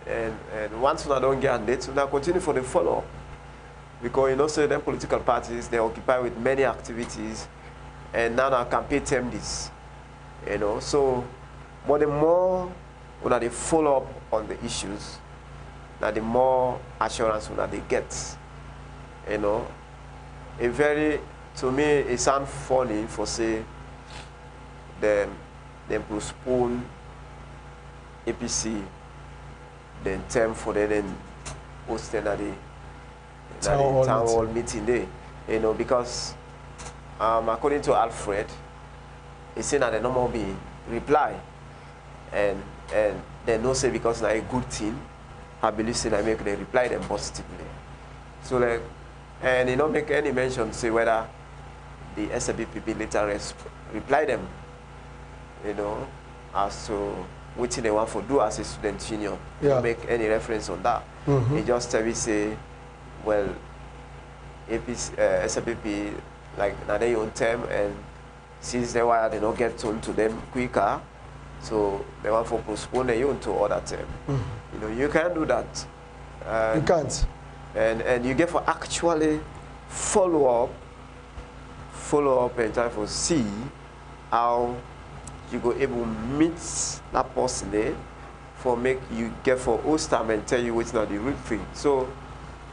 And once una don't get a date, una continue for the follow-up. Because you know, so them political parties, they occupy with many activities, and now I campaign them this. You know, so but the more una they follow up on the issues, now the more assurance una they get. You know, to me it sounds funny for say them postpone APC then term for them hosting at the town hall meeting day, you know, because according to Alfred, he said that the normal be reply, and they no say because it's a good thing, I believe say I make them reply them positively. So like, and he don't make any mention say whether the SABPP later reply them, you know, as to what they want to do as a student union. Yeah. Don't make any reference on that. He just tell me say, well, SABP like now they own term, and since they why they don't get on to them quicker, so they want to postpone the own to other term. You know, you can't do that. You can't. And you get for actually follow up and try to see how you go able to meet that person there for make you get for host time and tell you what's not the real thing. So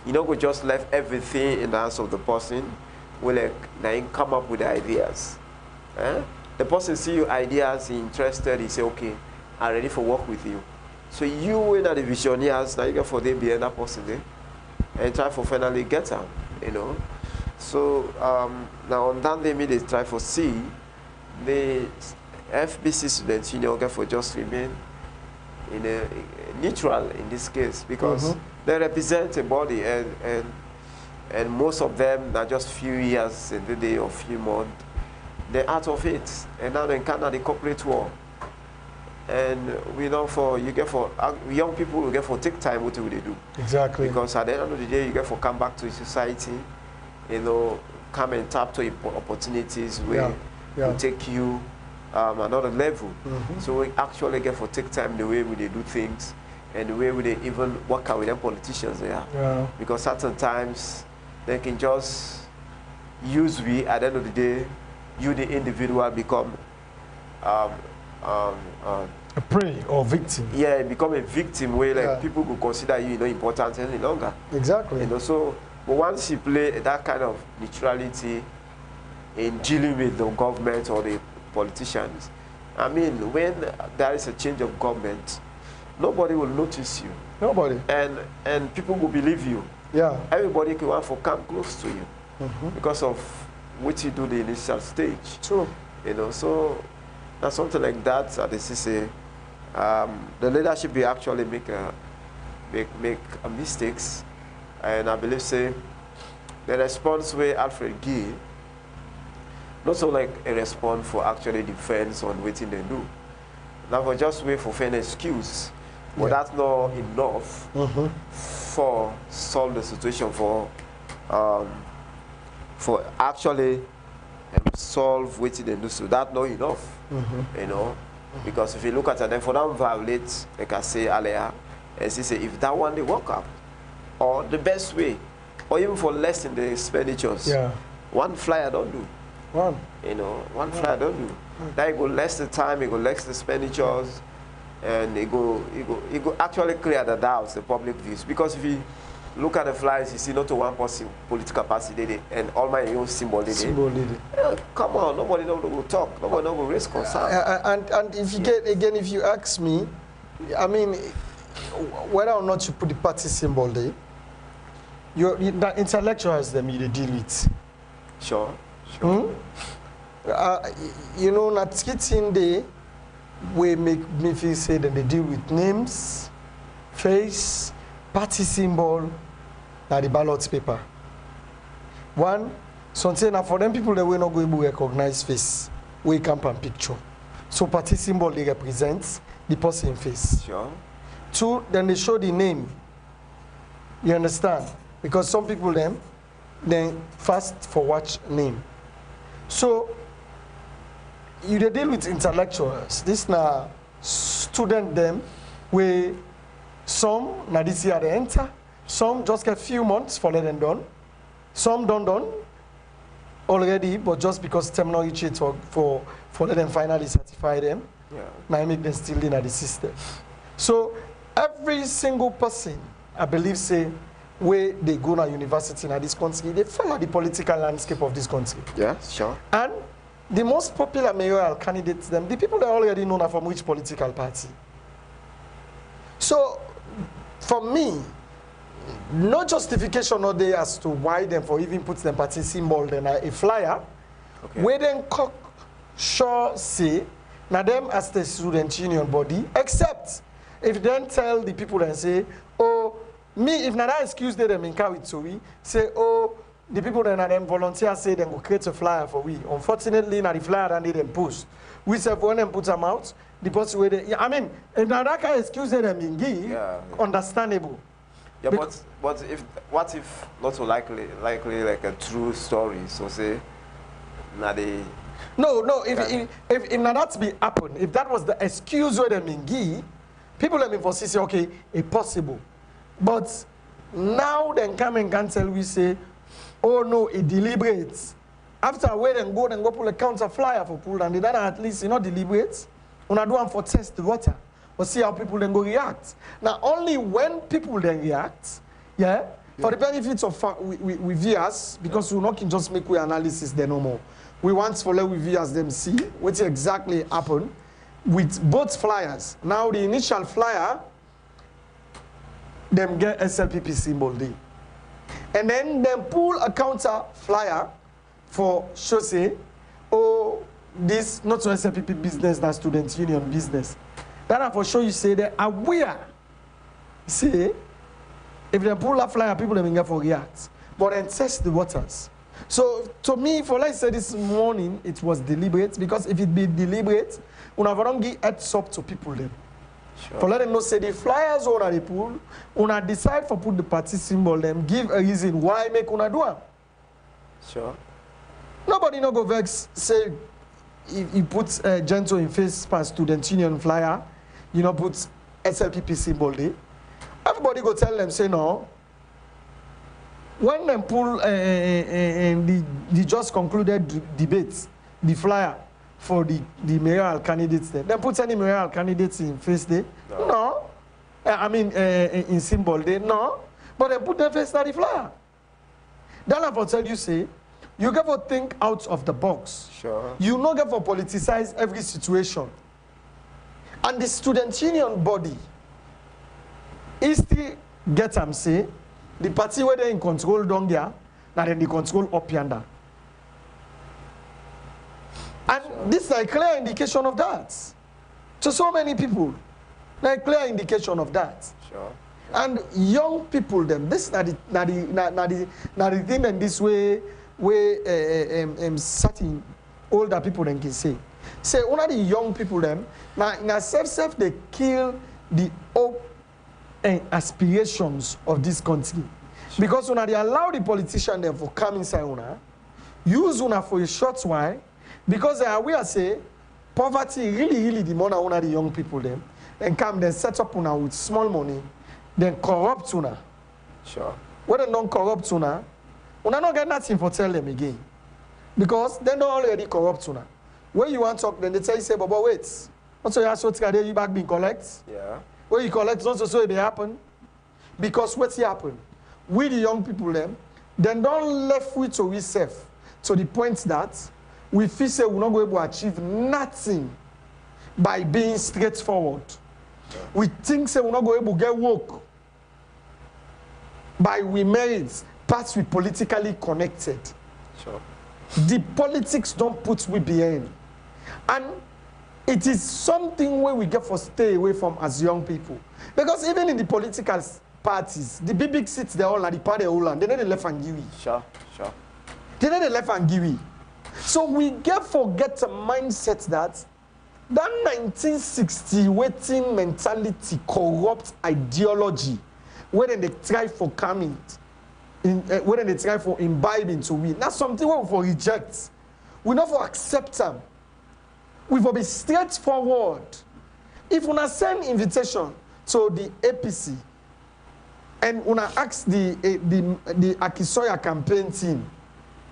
you don't go just left everything in the hands of the person. Will like now come up with ideas. The person see your ideas, he interested, he say, okay, I'm ready for work with you. So you when are the visionaries, now you get for them behind that person there and try for finally get them, you know. So now on that they try for see the FBC Student Union get for just remain in a neutral in this case, because they represent a body, and most of them are just few years in the day or few months. They're out of it, and now they encounter the corporate world. And we know for you get for young people will get for take time what will they do. Exactly. Because at the end of the day you get for come back to society, you know, come and tap to opportunities where will take you another level. So we actually get for take time the way we they do things, and the way we they even work out with them politicians there. Yeah. Because certain times they can just use we at the end of the day, you the individual become a prey or victim. Yeah, become a victim where like people will consider you know important any longer. Exactly. You know, so but once you play that kind of neutrality in dealing with the government or the politicians, I mean, when there is a change of government, nobody will notice you. Nobody. And people will believe you. Yeah. Everybody can want to come close to you because of which you do the initial stage. True. You know, so that's something like that at the CCA. The leadership will actually make mistakes, and I believe say the response way Alfred give, not so like a response for actually defense on what they do. Now for just wait for fair excuse, but that's not enough for solve the situation for actually solve what they do. So that's not enough, you know, because if you look at it, then for them violate, like I say earlier, and say if that one they work out, or the best way, or even for less in the expenditures, one flyer don't do. One. You know, one flyer don't do. That it go less the time, it go less the expenditures, and it go actually clear the doubts, the public views. Because if you look at the flyers, you see not to one person political party did it, and all my own symbol did it. Come on, nobody will talk, nobody will raise concern. And if you get again, if you ask me, I mean, whether or not you put the party symbol there, the intellectuals them you deal with. Sure. You know, not skitting day, we make me feel say that they deal with names, face, party symbol, and the ballot paper. One, something now for them people that we not going to recognize face, we camp and picture. So party symbol they represent the person face. Sure. Two, then they show the name. You understand? Because some people then fast for watch name. So you deal with intellectuals. This now student them where some now this year they enter, some just get few months for let them done, some done already, but just because terminology for let them finally certify them, now I make them still in the system. So every single person, I believe, say where they go to university in this country, they follow the political landscape of this country. Yeah, sure. And the most popular mayoral candidates, them, the people that already know are from which political party. So, for me, no justification no there as to why them for even put them party symbol then a flyer. Okay. Where then sure say, now them as the student union body, except if then tell the people and say, oh, me, if not that excuse them in Kawit, so we say, oh, the people that are them volunteers say they will create a flyer for we. Unfortunately, not the flyer and they them post. We say when them put them out, the person where they, I mean, if not that kind of excuse them in give, understandable. Yeah, but what if not so likely like a true story? So say, now they. No. If not that be happen, if that was the excuse where them in give, people have been for say okay, it's possible. But now then come and can tell we say, oh no, it deliberates. After wait and go pull a counter flyer for pull and then at least you know deliberate. Una do one for test the water. Or see how people then go react. Now only when people then react, for the benefits of we viewers, because we not can just make we analysis there no more. We want for let we viewers them see what exactly happened with both flyers. Now the initial flyer, them get SLPP symbol there. And then them pull a counter flyer for show say, oh, this not so SLPP business, that student union business. That for sure you say they're aware. See, if they pull a flyer, people them get for react. But then test the waters. So to me, for like I said this morning, it was deliberate, because if it be deliberate, una don't give heads up to people then. Sure. For let them know say the flyers una they pull, una decide for put the party symbol them, give a reason why make una do them. Sure. Nobody no go vex say if you put gentle in face per student union flyer, you know put SLPP symbol there. Everybody go tell them say no. When them pull the just concluded debate, the flyer for the mayoral candidates there, then put any mayoral candidates in face there? No. I mean in symbol there? No. But they put them face on the flyer. Then I will tell you say, you got to think out of the box. Sure. You not get to politicize every situation. And the student union body is still get them say, the party where they in control down there, now then they control up yonder. This is a clear indication of that. To so many people, a clear indication of that. Sure. And young people, them, this is not the thing in this way, certain older people then can say. Say, one of the young people, them, now self they kill the hope and aspirations of this country. Sure. Because when they allow the politician them for come inside una, use una for a short while, because they are aware say poverty really the money one of the young people them, and come then set up una with small money, then corrupt una. Sure. When they don't corrupt una not get nothing for tell them again. Because they don't already corrupt una. When you want to talk, then they tell you say, but wait, also you have so you back being collect. Yeah. When you collect, not so it happen. Because what's happen? We the young people them, then don't left with to ourselves to the point that we feel say we're not going to achieve nothing by being straightforward. Yeah. We think say we're not going to get work by we merits parts we politically connected. Sure. The politics don't put we behind. And it is something where we get for stay away from as young people. Because even in the political parties, the big seats they all are the party Holland. They know the left and give. Sure. They know the left and give. So we forget a mindset that 1960 waiting mentality, corrupt ideology, where they try for coming, where they try for imbibing to win. That's something we for reject. We not for accept them. We will be straightforward. If we send invitation to the APC and we ask the Akisoya campaign team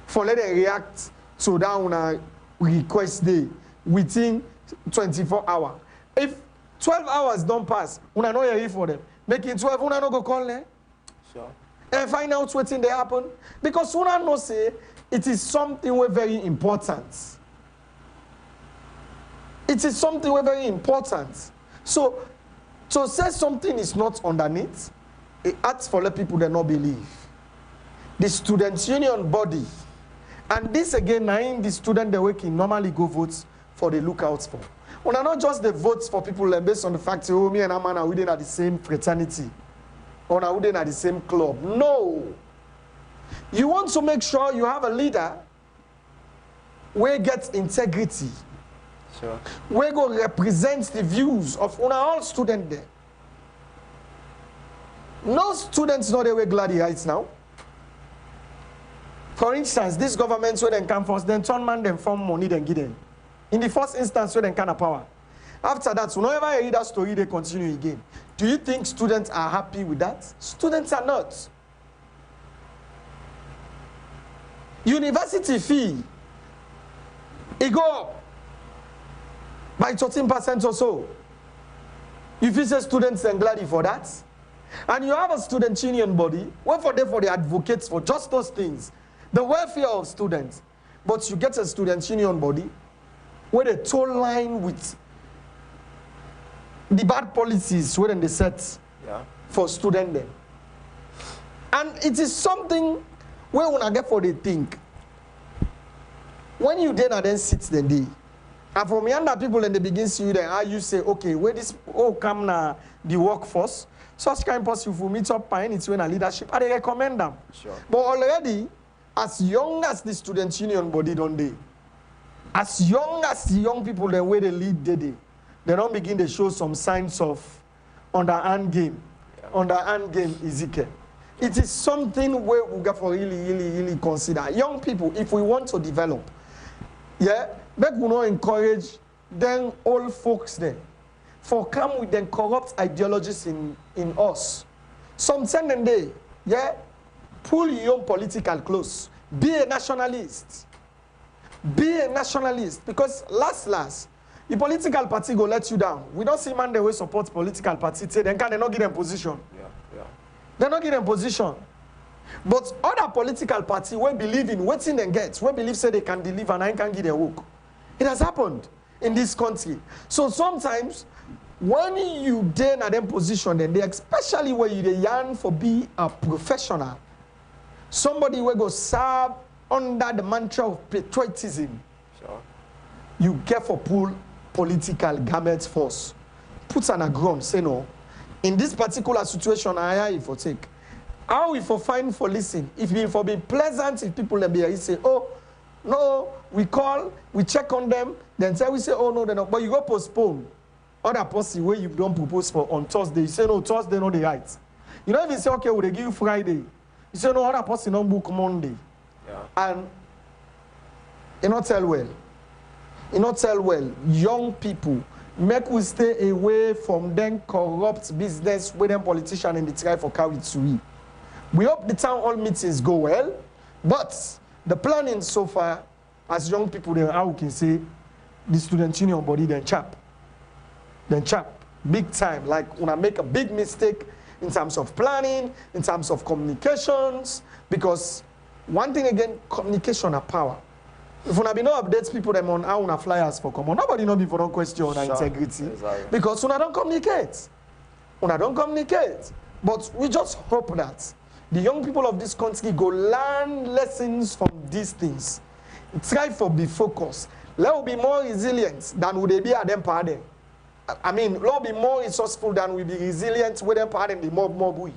for let them react to that request day within 24 hours. If 12 hours don't pass, we not hear for them. Making 12, we not go call them. Sure. And find out what thing they happen. Because we not say it is something very important. It is something very important. So, to say something is not underneath, it asks for let people that not believe. The students' union body, and this again, the student they working normally go votes for the lookouts for. When are not just the votes for people based on the fact that me and Amana are within at the same fraternity, or are within at the same club. No. You want to make sure you have a leader where gets integrity. Sure. We go represent the views of all students there. No students know they were glad rights now. For instance, this government where they come first, then turn man them form money, then give them. In the first instance, where they can have power. After that, whenever you read that story, they continue again. Do you think students are happy with that? Students are not. University fee, it go up by 13% or so. If you say students are glad for that, and you have a student union body, what for them for the advocates for just those things, the welfare of students, but you get a student union body where they toe line with the bad policies where they set for students then. And it is something where when I get for they think, when you then sit the day, and from younger people and they begin to see you then, how you say, okay, where this come now the workforce, such kind of person who meet up by it's when a leadership, I recommend them. Sure. But already, as young as the student union body don't they, as young as the young people the way they lead they don't begin to show some signs of underhand game. Yeah. Underhand game EZEKIEL. It is something where we got for really consider. Young people, if we want to develop, but we not encourage them old folks there for come with them corrupt ideologies in us. Some send day, pull your own political close. Be a nationalist. Be a nationalist. Because last, the political party go let you down. We don't see man they will support political party. Then can they not give them position? Yeah. They not give them position. But other political party will believe in waiting and get, will believe say they can deliver and I can give their work. It has happened in this country. So sometimes when you then at them position, then they especially where you yearn for be a professional, somebody will go serve under the mantra of patriotism. Sure. you get for pull political garment force. Put an ground, say no. In this particular situation, I for take. How we for find for listen? If we for be pleasant, if people be here, say, oh, no, we call, we check on them, then say we say, oh no, they're not. But you go postpone. Other policy where you don't propose for on Thursday, you say no, Thursday no the right. You don't even say, okay, will they give you Friday? You say no, other policy don't book Monday. Yeah. And you not tell well. You not tell well. Young people, make we stay away from them corrupt business with them politicians and the try for carry to we. We hope the town hall meetings go well, but the planning so far, as young people, then how we can say the student union body then chap, big time. Like when I make a big mistake in terms of planning, in terms of communications, because one thing again, communication are power. If una be no updates people them on how una flyers for common, nobody know before don't question our integrity. Exactly. Because una don't communicate. Una don't communicate. But we just hope that the young people of this country go learn lessons from these things. Try for be focused. Let us be more resilient than would they be at them pardon. I mean, let us be more resourceful than we be resilient with them pardon the mob we.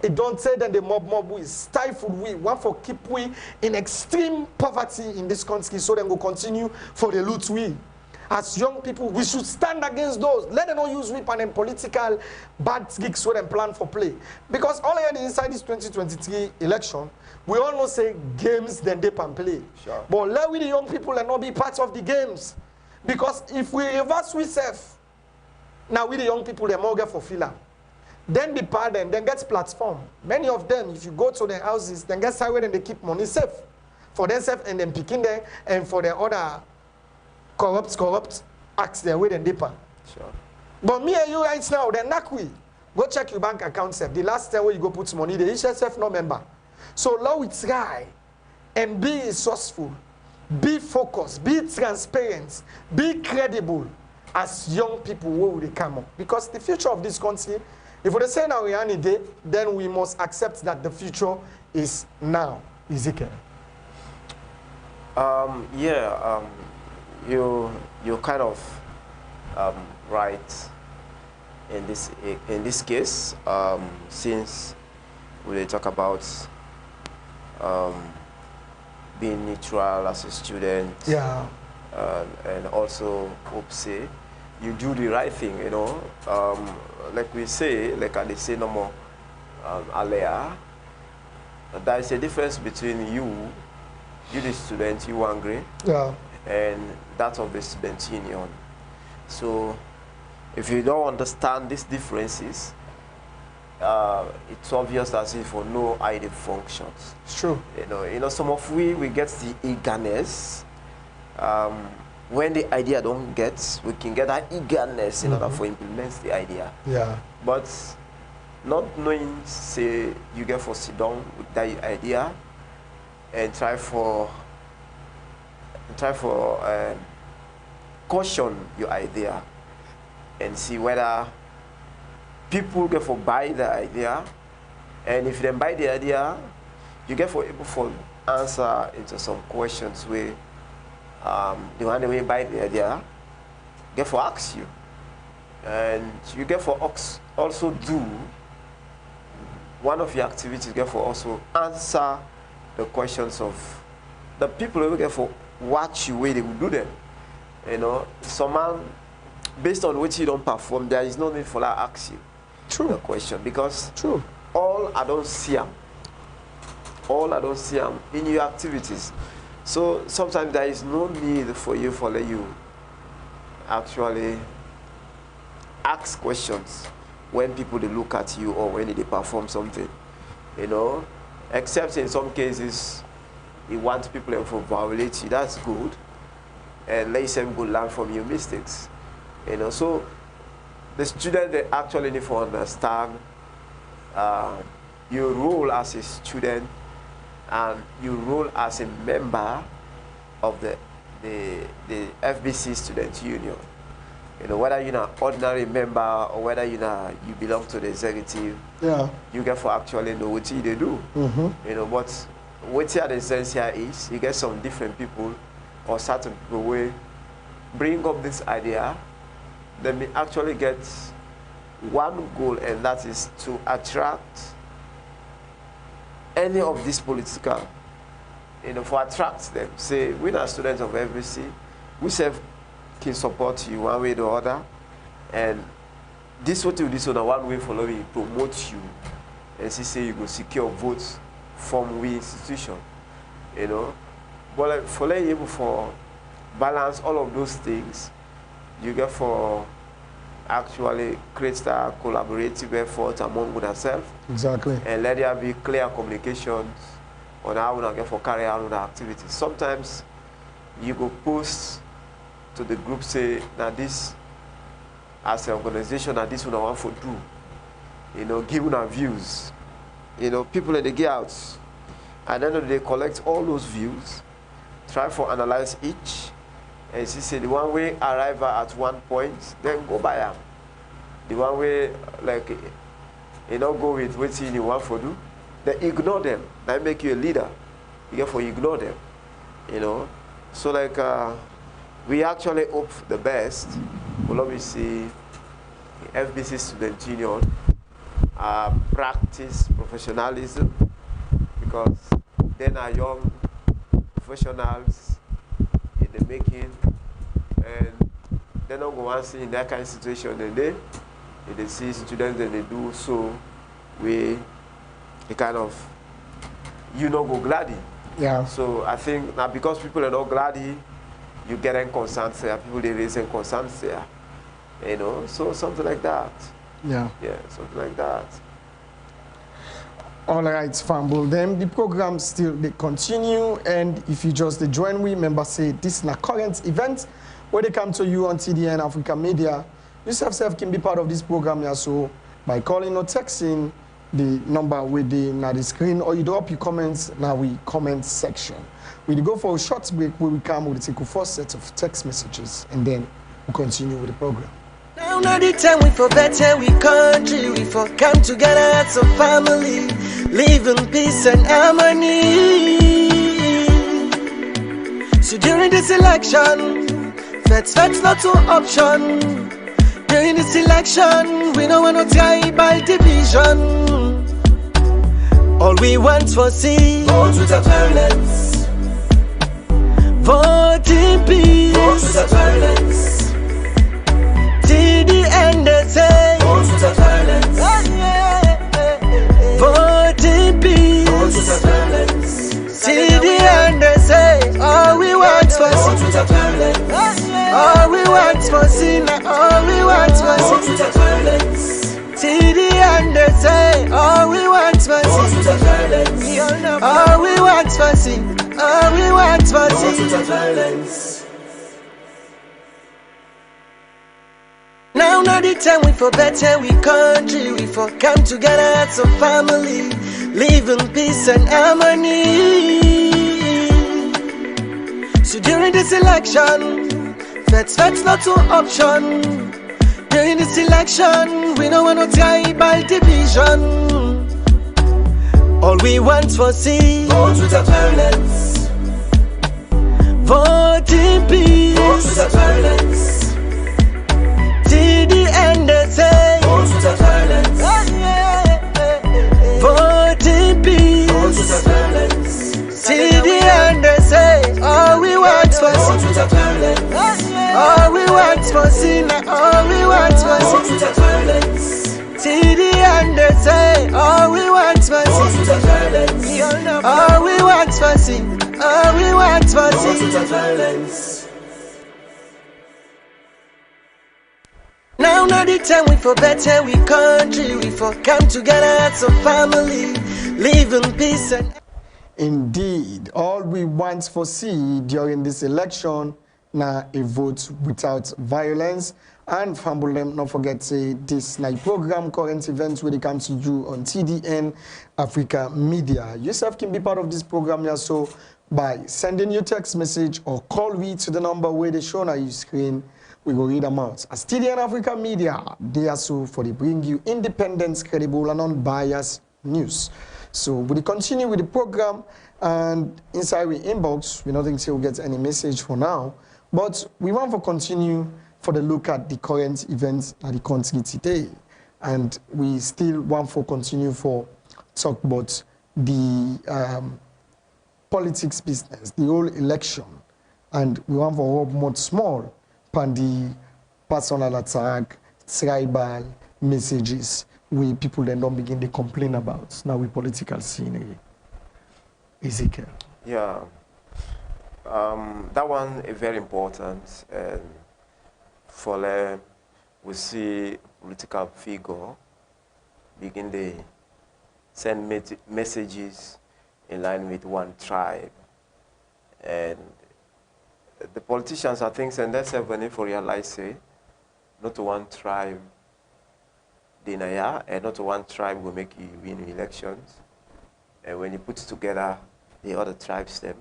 It don't say that the mob we stifle we want for keep we in extreme poverty in this country so then we'll continue for the loot we. As young people, we should stand against those. Let them not use whip and political bad tricks with them plan for play. Because all I had inside this 2023 election, we all know say games then they can play. Sure. But let we the young people and not be part of the games. Because if we reverse we self, now we the young people they more get for filler. Then the pardon, then gets platform. Many of them, if you go to their houses, then get somewhere and they keep money safe for themselves and then picking them and for their other corrupt acts their way then deeper. Sure. But me and you right now, then knock we. Go check your bank account self. The last time where you go put money, the HSF no member. So now we try and be resourceful, be focused, be transparent, be credible as young people where will they come up. Because the future of this country, if we say now we are any day, then we must accept that the future is now. Ezekiel. You're kind of right in this case, since we talk about being neutral as a student, Yeah. And also hope say you do the right thing, you know. Like we say, like I say no more earlier, there is a difference between you the student, you angry, Yeah. and that of the student union. So if you don't understand these differences, it's obvious that if you know how it functions. It's true. You know, some of we get the eagerness. When the idea don't get, we can get that eagerness in order for implement the idea. Yeah. But not knowing, say, you get for sit down with that idea and try for caution your idea and see whether people get for buy the idea, and if they buy the idea, you get for able for answer into some questions where the one way buy the idea get for ask you, and you get for also do one of your activities get for also answer the questions of the people who get for watch you where they will do them. You know, some man based on which you don't perform, there is no need for that ask you the question, because all I don't see them in your activities. So sometimes there is no need for you for let you actually ask questions when people they look at you or when they perform something, you know, except in some cases you want people to violate you. That's good, and let them go learn from your mistakes, you know. So the student, they actually need to understand your role as a student and your role as a member of the FBC Student Union. You know, whether you're an ordinary member or whether you belong to the executive, you get for actually know what they do. You know, but what the essence here is, you get some different people or certain people where bring up this idea, then we actually get one goal, and that is to attract any of these political, for attract them. Say, we are students of FBC, we can support you one way or other, and this what you do so one way for we promote you, and say you go secure votes from we institution, But like, for able for balance all of those things, you get for actually create a collaborative effort among ourselves. Exactly. And let there be clear communications on how we get for carry out the activities. Sometimes you go post to the group, say, now this as an organization, that this one I want to do. Give our views. People that they get out. And then they collect all those views, try for analyze each, and she say the one way arrive at one point, then go by them. The one way like go with what you want to do, then ignore them. That make you a leader. You get for ignore them. So like we actually hope the best. We'll always see FBC Student Union practice professionalism, because then are young professionals in the making, and they don't go and see in that kind of situation, and they see students and they do so we kind of go gladdy. Yeah. So I think now because people are not gladdy, you get concerns there, people they raise concerns there. So something like that. Yeah. Yeah, something like that. All right, Fumble. Then the program still they continue, and if you just join, remember say this is a current event where they come to you on TDN Africa Media. You yourself can be part of this program here, so by calling or texting the number within the screen, or you drop your comments now we comment section. We go for a short break where we come with take a first set of text messages, and then we continue with the program. Now not the time we for better, we country, we for come together as a family, live in peace and harmony. So during this election, that's not an option. During this election, we don't want no tribal division. All we want for see, vote without violence. Vote in peace. Vote without violence. Till the end they say, vote without violence. Vote in peace. Vote without violence. Till the end they say, all we want for sin. Vote without violence. All we want for sin. All we want for sin. Vote without violence. Till the end they say, all we want for sin. Vote without violence. All we want for sin. All we want for sin. Vote without violence. Now not the time we for better, we country, we for come together as a family, live in peace and harmony. So during this election, that's not an option. During this election, we don't want no tribal division. All we want for see, vote without violence. Vote in peace. Vote without violence. Till the end they say, vote without violence. Vote in peace. Vote without violence. Till the end they say, all we want for sin. Vote without violence. All we want for sin. All we want for sin. Vote without violence. Till the end they say, all we want for sin. Vote without violence. All we want for sin. All we want for sin. Vote without violence. Now not the time we for better, we country, we for come together as a family, live in peace and... Indeed, all we want for see during this election now a vote without violence. And Fumble them, not forget say this night program, current events when it comes to you on TDN Africa Media. Yourself can be part of this program here, so by sending your text message or call me to the number where they shown on your screen. We will read them out. As TDN Africa Media, they are so for they bring you independent, credible, and unbiased news. So we'll continue with the program, and inside we inbox, we don't think we'll get any message for now. But we want to continue for the look at the current events at the country today. And we still want to continue for talk about the politics business, the whole election. And we want to rub much small on the personal attack, tribal messages where people then don't begin to complain about now with political scene. Ezekiel. Yeah. That one is very important, and for we see political figure begin to send messages in line with one tribe, and the politicians, I think, and that's when for realize say, not one tribe deny, and not one tribe will make you win elections, and when you put it together, the other tribes them.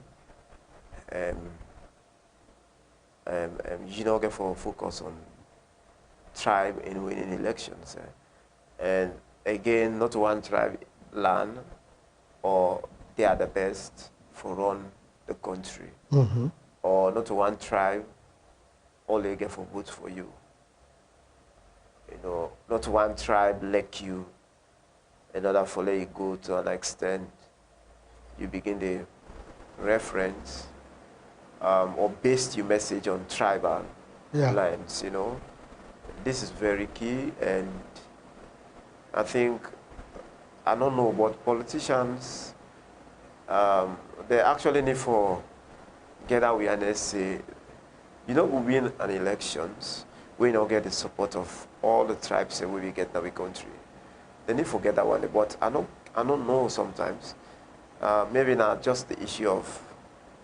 You know, get for focus on tribe in winning elections, and again, not one tribe land, or they are the best for run the country, or not one tribe only get for vote for you. You know, not one tribe like you, in order for let you go to an extent, you begin to reference or base your message on tribal lines, you know. This is very key, and I think, I don't know, but politicians, they actually need for get awareness, say, you know, we win an elections, we don't get the support of all the tribes that we get in our country. They need to forget that one, but I don't know sometimes. Maybe not just the issue of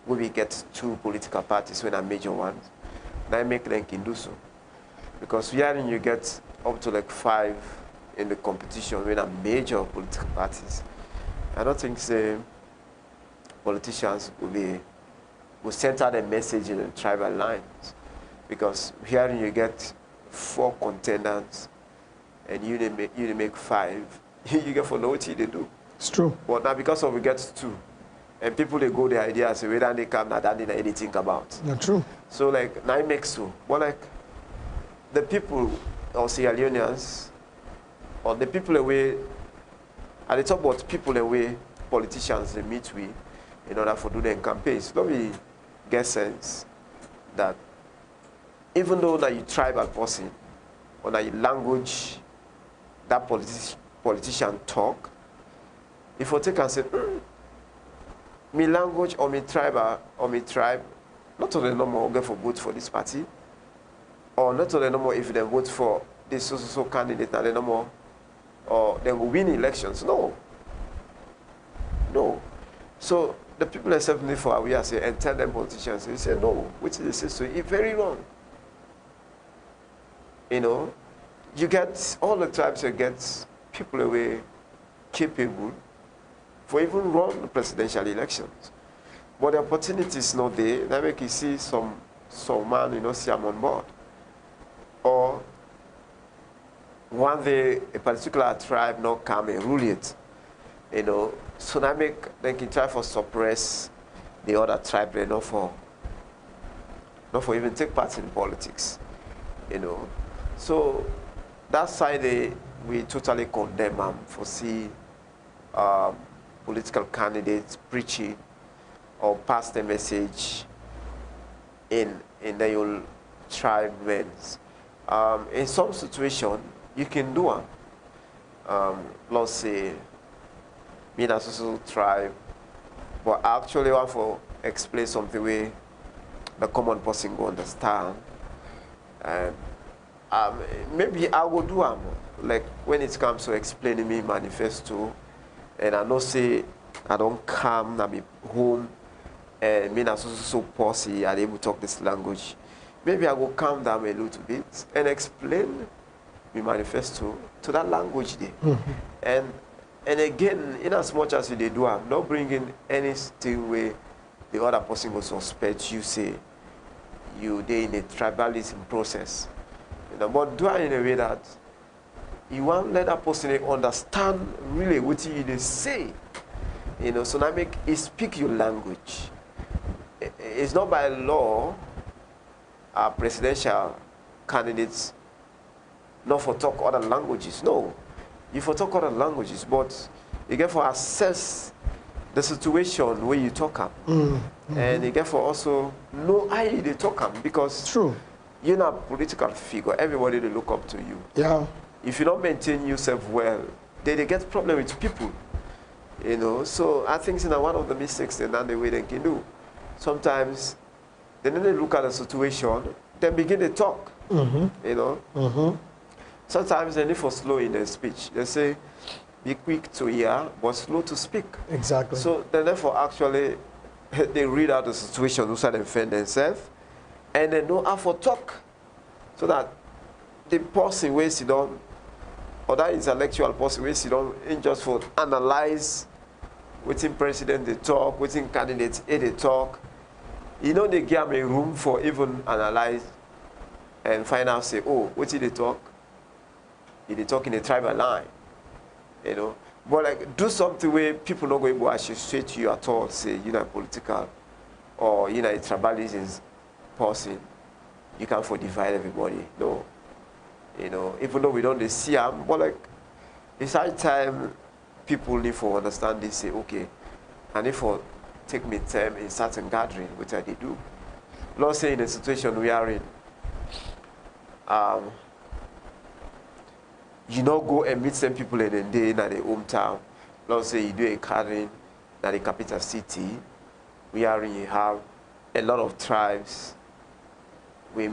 we get two political parties when are major ones. That make them can do so. Because here you get up to like 5 in the competition when are major political parties. I don't think say politicians will center the message in the tribal lines. Because here you get 4 contenders and you make 5, you get for no what they do. It's true. But now because of we get 2, and people they go the idea say whether they come now that they know anything about. Not true. So like now it makes so. But like the people or Sierra Leoneans or the people away at the top about people away politicians they meet with in order for do their campaigns. Don't we get sense that even though that you tribal person or that you language that politician talk, if you take and say, me language or me tribe or me tribe, not only no more go for vote for this party, or not only no more if they vote for this so candidate, and no more, or they will win elections. No. No. So the people themselves need for aware say and tell them politicians, they say no, which is so it's very wrong. You know, you get all the tribes you get people away capable for even run the presidential elections. But the opportunity is not there. That make you see some man, you know, see I'm on board. Or one day a particular tribe not come and rule it. You know, so that make they can try for suppress the other tribe, they not for even take part in politics. You know. So that side we totally condemn them for see political candidates preaching or pass the message in the whole tribe ways. In some situation, you can do them. Let's say, me and a social tribe, but I actually want to explain something where the common person will understand. Maybe I will do them. Like when it comes to explaining me manifesto, and I know say I don't come, I be home, and me and so posse are able to talk this language. Maybe I will calm down a little bit and explain my manifesto to that language there. And again, in as much as they do, I'm not bringing anything where the other person will suspect you say you they in a tribalism process. You know, but do it in a way that you want to let that person understand really what you they say. You know, so now make it speak your language. It's not by law presidential candidates not for talk other languages. No, you for talk other languages, but you get for assess the situation where you talk up, and you get for also know how you talk up, because True. you're not a political figure. Everybody they look up to you. Yeah. If you don't maintain yourself well, they get problem with people. You know, so I think it's one of the mistakes and the way they can do. Sometimes they don't look at the situation, then begin to talk. You know. Sometimes they need for slow in their speech. They say, be quick to hear, but slow to speak. Exactly. So then therefore actually they read out the situation, who they defend themselves, and they know how to talk. So that the person where sit down, or that intellectual person where sit down, ain't just for analyze within president they talk, within candidates they talk. You know, they give me room for even analyze and find out, say, oh, what did they talk? They talk in a tribal line, you know. But like, do something where people not going to associate to you at all, say you're not political, or you're not a tribalism person. You can't for divide everybody. No, you know. Even though we don't see them, but like, it's high time people need to understand this. Say, okay, and if for take me time in certain gathering, which I did do. Let's say in the situation we are in. You know, go and meet some people in the day in their hometown. Let's say you do a gathering in the capital city. We are in, you have a lot of tribes. We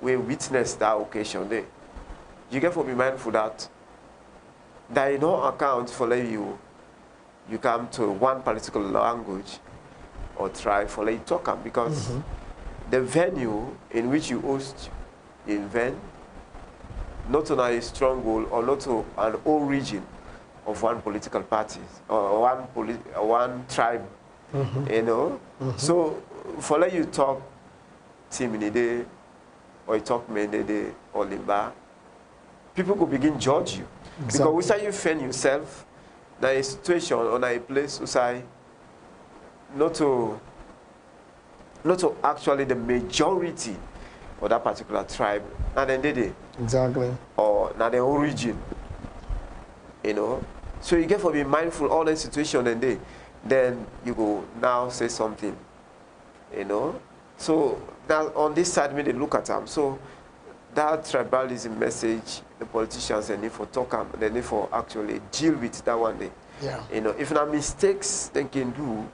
witness that occasion there. You get to be mindful that there is no account for let you come to one political language or tribe for let you talk, because the venue in which you host the event, not on a stronghold or not to an origin of one political party or one tribe, you know. So for let you talk team in a day, or you talk men in a day, or limba, people could begin judge you. Exactly. Because we say you find yourself in a situation or in a place, we say not to actually the majority of that particular tribe, and then they Exactly. or not the origin, you know. So you get to be mindful all the situation, and then you go now say something, you know. So that on this side, when they look at them, so that tribalism message, the politicians they need for talk, they need for actually deal with that one day. Yeah. You know, if not mistakes they can do,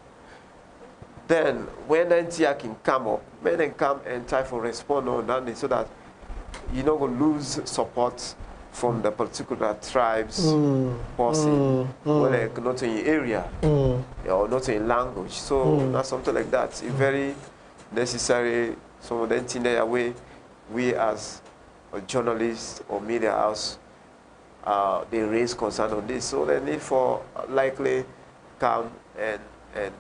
then when NTR can come up, when they come and try to respond on that, so that you're not going to lose support from the particular tribes person, or like not in area, or not in language. So that's something like that. It's very necessary. So then in way, we as a journalists or media house, they raise concern on this. So they need for likely come and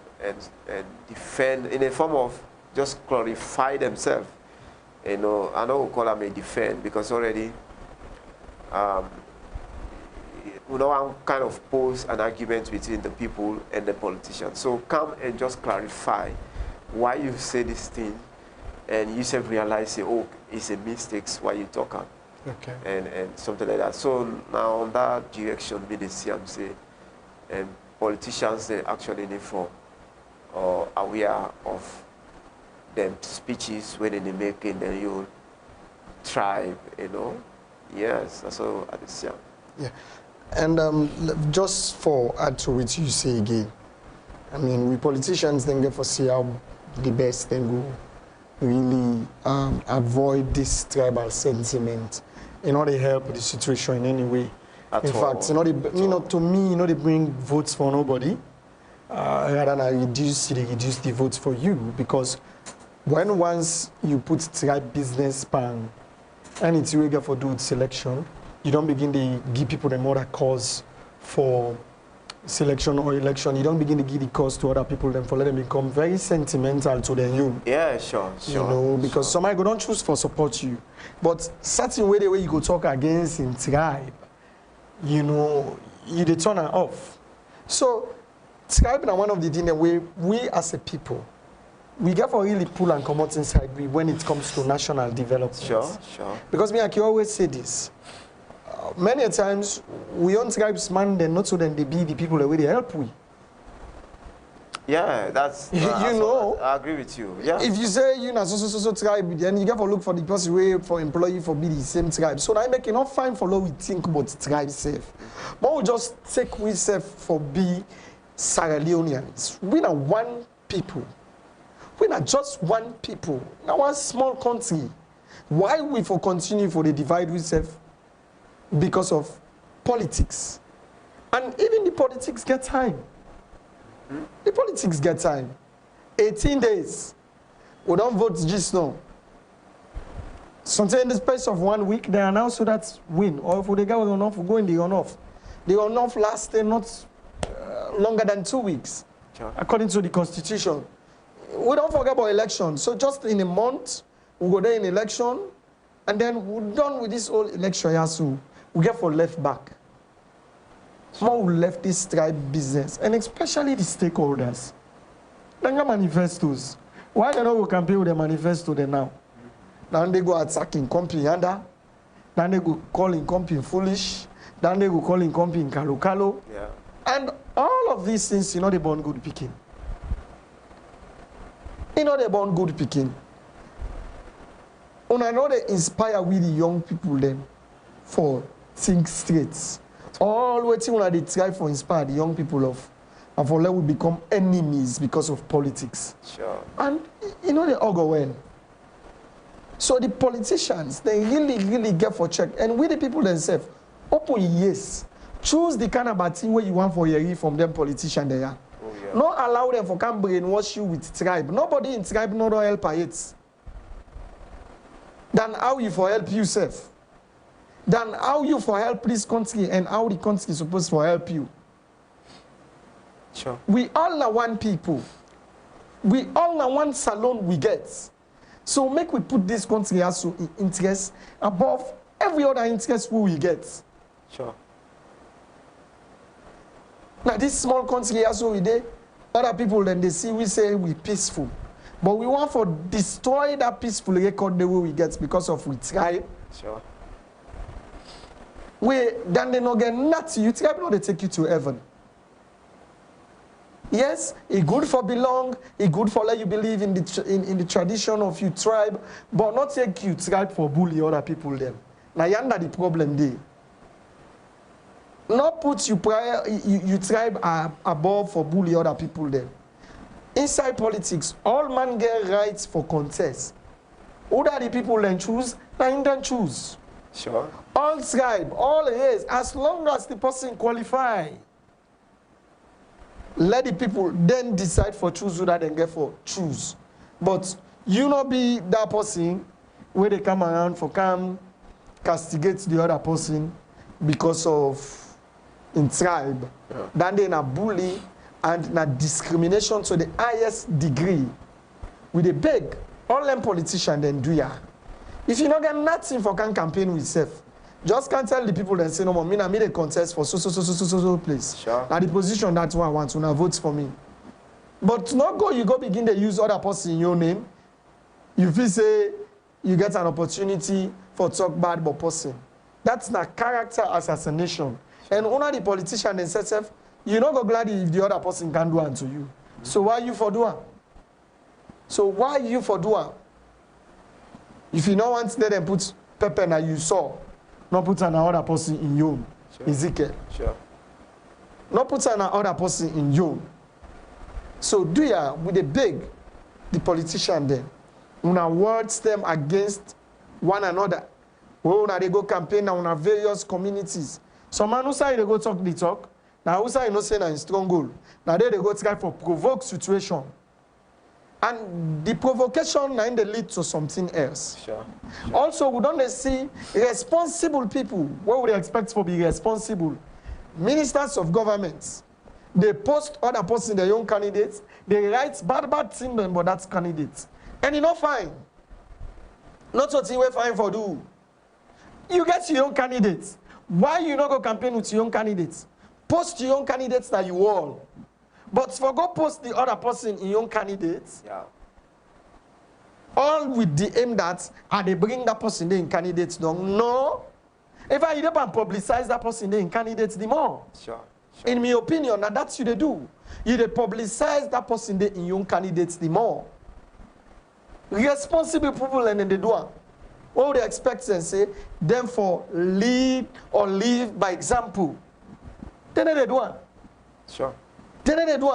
defend in a form of just clarify themselves. You know, I know we call them a defend, because already we know kind of pose an argument between the people and the politicians. So come and just clarify why you say this thing, and you self realize, say, oh, it's a mistake why you talk on. Okay. And something like that. So now on that direction, me the CMC and politicians, they actually need for aware of them speeches when they make in their own tribe, you know. Yes, that's all I see. Yeah. And just for add to what you say again, I mean, we politicians then get for see how the best then go really avoid this tribal sentiment in order to help the situation in any way. In fact, to me, they bring votes for nobody. Rather than reduce the votes for you, because once you put tribe business pan and it's regular for do selection, you don't begin to give people the more cause for selection or election. You don't begin to give the cause to other people, then for let them become very sentimental to their own. Yeah, sure. You know, because somebody go don't choose for support you, but certain way the way you go talk against in tribe, you know, you they turn her off. So tribe is one of the things that we as a people, we get for really pull and come out inside we when it comes to national development. Sure. Because me, I can always say this. Many times, we own tribes, man, they're not so then they be the people that they help we. Yeah, that's... you know. I agree with you, yeah. If you say, you know, so tribe, then you get to look for the person way for employee for be the same tribe. So I make it not fine for what we think about tribe safe. But we just take we safe for be Sierra Leoneans. We are one people. We are just one people. Now one small country. Why we for continue for the divide we safe? Because of politics. And even the politics get time. The politics get time. 18 days. We don't vote just now. Sometimes in the space of 1 week, they announce so that's win. Or if they get enough, we go in the runoff. The runoff lasts not longer than 2 weeks, Sure. according to the Constitution. We don't forget about elections. So just in a month, we go there in election, and then we're done with this whole election. Yeah, so we get for left back. More we left this tribe business, and especially the stakeholders. Then the manifestos. Why they don't go campaign with the manifesto then now? Then they go attacking company under. Then they go calling company foolish. Then they go calling company kalo. Yeah. And all of these things, you know, they born good picking. You know, they born good picking. And I know they inspire with the young people then for think straight. All waiting when they try for inspire the young people of, and for let we become enemies because of politics. Sure. And you know they all go well. So the politicians, they really get for check. And with the people themselves, open yes. Choose the kind of batting where you want for your from them politicians they are. Oh, yeah. Not allow them for come brainwash you with tribe. Nobody in tribe no don't help it. Then how you for help yourself? Then how you for help this country and how the country is supposed to help you? Sure. We all are one people. We all are one salon we get. So make we put this country as in interest above every other interest we get. Sure. Now this small country also we dey, other people then they see we say we peaceful. But we want to destroy that peaceful record the way we get because of we tribe. Sure. Then they not get nothing. You tribe not they take you to heaven. Yes, it's good for belong, it's good for let you believe in the tradition of your tribe, but not take you tribe for bully other people them. Now yonder the problem there. Not put you tribe above for bully other people them. Inside politics, all man get rights for contest. Who are the people then choose? Now then choose. Sure. All tribe, all race, as long as the person qualify. Let the people then decide for choose who that then get for choose. But you not be that person where they come around for come castigate the other person because of in tribe. Yeah. Then they na bully and na discrimination to the highest degree. With a beg, all them politicians then do ya. If you not get nothing for can campaign with self, just can't tell the people that say no more. Me na made a contest for so place. Sure. Now the position that's what I want to now vote for me. But not go you go begin to use other person in your name. You feel say you get an opportunity for talk bad about person. That's not character assassination. And only the politician themselves, you not go glad if the other person can do unto you. So why you for doing? So why you for doing? If you don't want to let them put pepper that you saw, not put another person in you, Sure. Ezekiel. Sure. Not put another person in you. So do ya with a big the politician then. Una words them against one another. Well, now they go campaign on various communities. Some man who say they go talk the talk. Now who say no say na in strong goal. Now they go try for provoke situation. And the provocation now they lead to something else. Sure. Also, we don't see responsible people. What would they expect for be responsible? Ministers of governments. They post other person their own candidates. They write bad things about that candidate. And it's not fine. Not what you fine for do. You get your own candidates. Why you not go campaign with your own candidates? Post your own candidates that you all. But for go post the other person in your own candidates, Yeah. All with the aim that they bring that person in candidates down. No. If I up and publicize that person in candidates the more. Sure. In my opinion, now that's you they do. You they publicize that person in young candidates the more. Responsible people and then they do. What they expect and say, them for lead or live by example. Then they do. Sure. Then they do.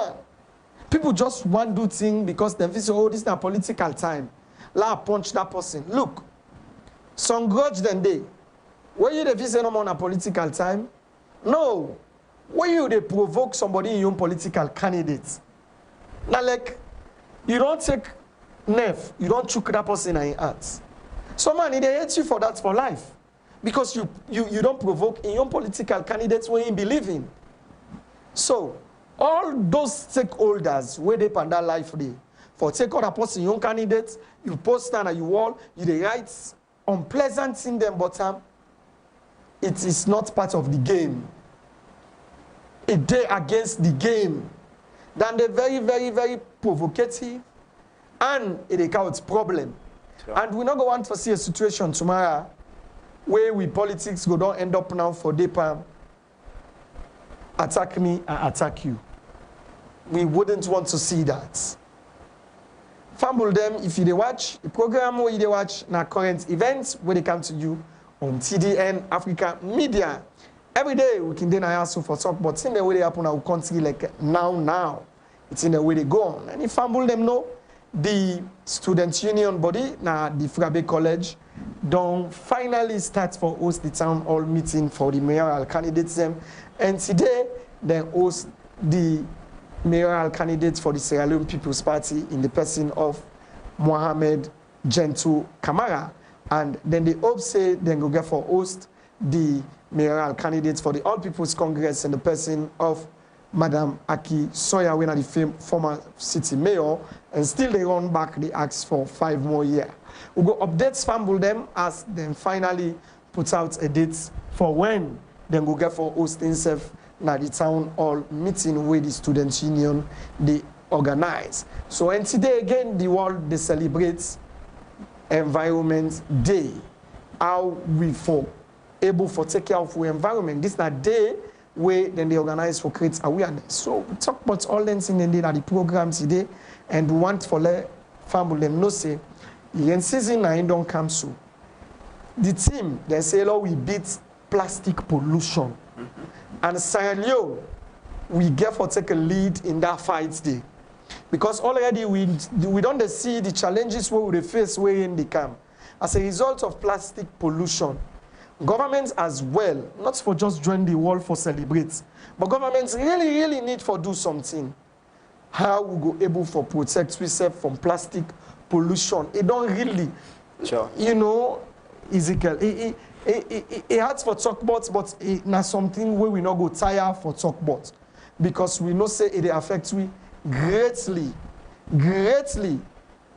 People just want to do things because they feel, oh, this is not political time. La punch that person. Look, some grudge then they. When you they say no more na political time? No. When you they provoke somebody in your political candidate. Now like, you don't take nerve, you don't choke that person in your heart. Somebody they hate you for that for life. Because you don't provoke in your political candidates when you believe in. So, all those stakeholders where they pan that life day, for take other person, young candidates, you post and you wall, you they write unpleasant in them, but it is not part of the game. It day against the game. Then they're very, very, very provocative, and it causes problem. Sure. And we're not going to see a situation tomorrow where we politics go don't end up now for DEPA attack me and attack you. We wouldn't want to see that. Fumble them if you watch the program or you watch na current events where they come to you on TDN Africa Media. Every day we can then ask for talk, but in the way they happen in our country like now. It's in the way they go on. And if fumble them know the student union body, now the Frabe College, don't finally start for host the town hall meeting for the mayoral candidates them. And today they host the mayoral candidates for the Sierra Leone People's Party in the person of Mohamed Gentu Kamara. And then they hope say they go get for host the mayoral candidates for the All People's Congress in the person of Madam Aki Soya, when the former city mayor, and still they run back the acts for 5 more years. We go updates fumble them as then finally put out a date for when they go get for hosting self na the town hall meeting with the student union they organize. So and today again the world they celebrates Environment Day. How we for able for take care of our environment. This is a day where then they organize for create awareness. So we talk about all them things in the program today, and we want for let family them know say the season now don't come soon. The team they say we beat plastic pollution. And Sierra Leone, we get for take a lead in that fight day. Because already we don't see the challenges where we face where in the camp. As a result of plastic pollution, governments as well, not for just join the world for celebrate, but governments really need for do something. How we go able for protect ourselves from plastic pollution. It don't really, sure. You know, EZEKIEL, it hard for talk about, but it not something where we not go tire for talk about. Because we know say it affects we greatly.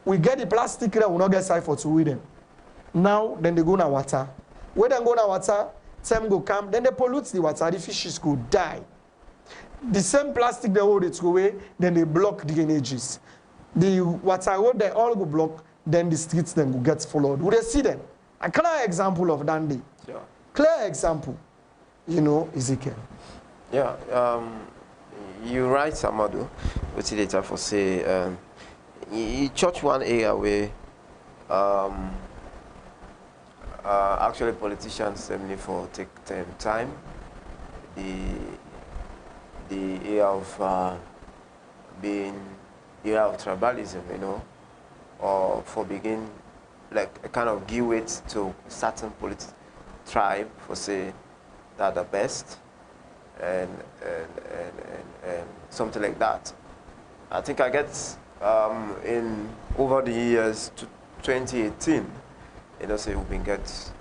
We get the plastic that will not get side for to with them. Now, then they go na water. When they go na water, time go come, then they pollute the water, the fishes go die. The same plastic they hold it away, then they block the drainages. The water road, they all go block, then the streets then go get followed. Would they see them? A clear example of that day. Sure. Clear example, you know, EZEKIEL. Yeah, you right, AMADU, which later for say, you touch one area where actually politicians need for take time. The area of being the area of tribalism, you know, or for begin like a kind of give weight to certain political tribe for say that the best and something like that. I think I get in over the years to 2018, you know, say we've been get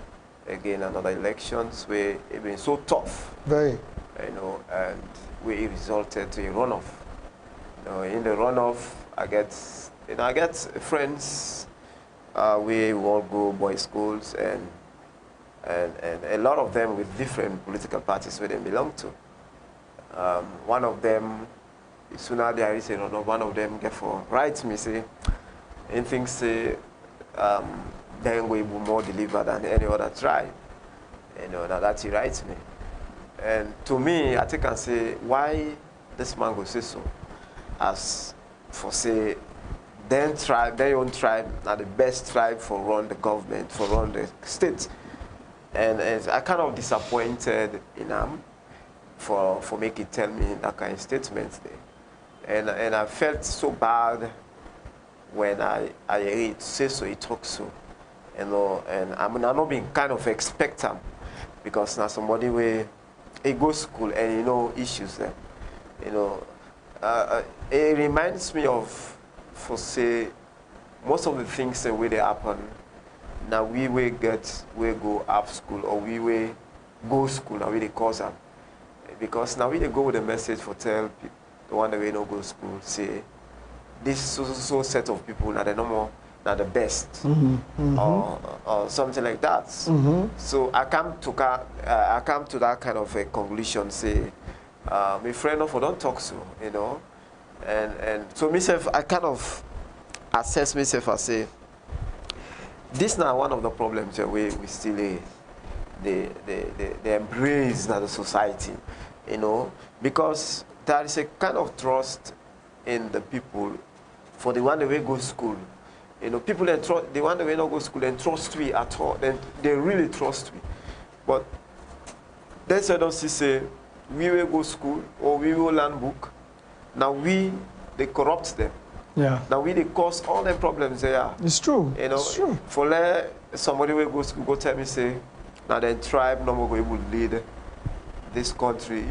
again another elections where it's been so tough. Very. You know, and we resulted to a runoff. You know, in the runoff, I get friends. We all go boys' schools and a lot of them with different political parties where they belong to. One of them, sooner there is a runoff. One of them get for right me say, and things say then we will more deliver than any other tribe. You know, that he writes me. And to me, I think I say, why this man go say so? As for say, their own tribe are the best tribe for run the government, for run the state. And I kind of disappointed in him for making tell me that kind of statement there. And I felt so bad when I heard it say so, he talk so. You know, and I'm not being kind of expect him because now somebody where he go school and you know issues there. You know, it reminds me of, for say, most of the things that way they happen. Now we go up school or we will go school. Now we they cause them because now we they go with a message for tell people the one that we don't go school say this so set of people now they're no more now the best or something like that. So I come to that kind of a conclusion. Say, my friend of don't talk so, you know, and so myself I kind of assess myself and say this now one of the problems that we still the embrace now the society, you know, because there is a kind of trust in the people for the one that we go to school. You know, people that trust, the one that we not go to school and trust we at all, then they really trust we. But that's why I don't see say we will go to school or we will learn book. Now they corrupt them. Yeah. Now they cause all the problems they are. It's true. You know, it's true. For somebody will go to school, go tell me say, now the tribe no more able to lead this country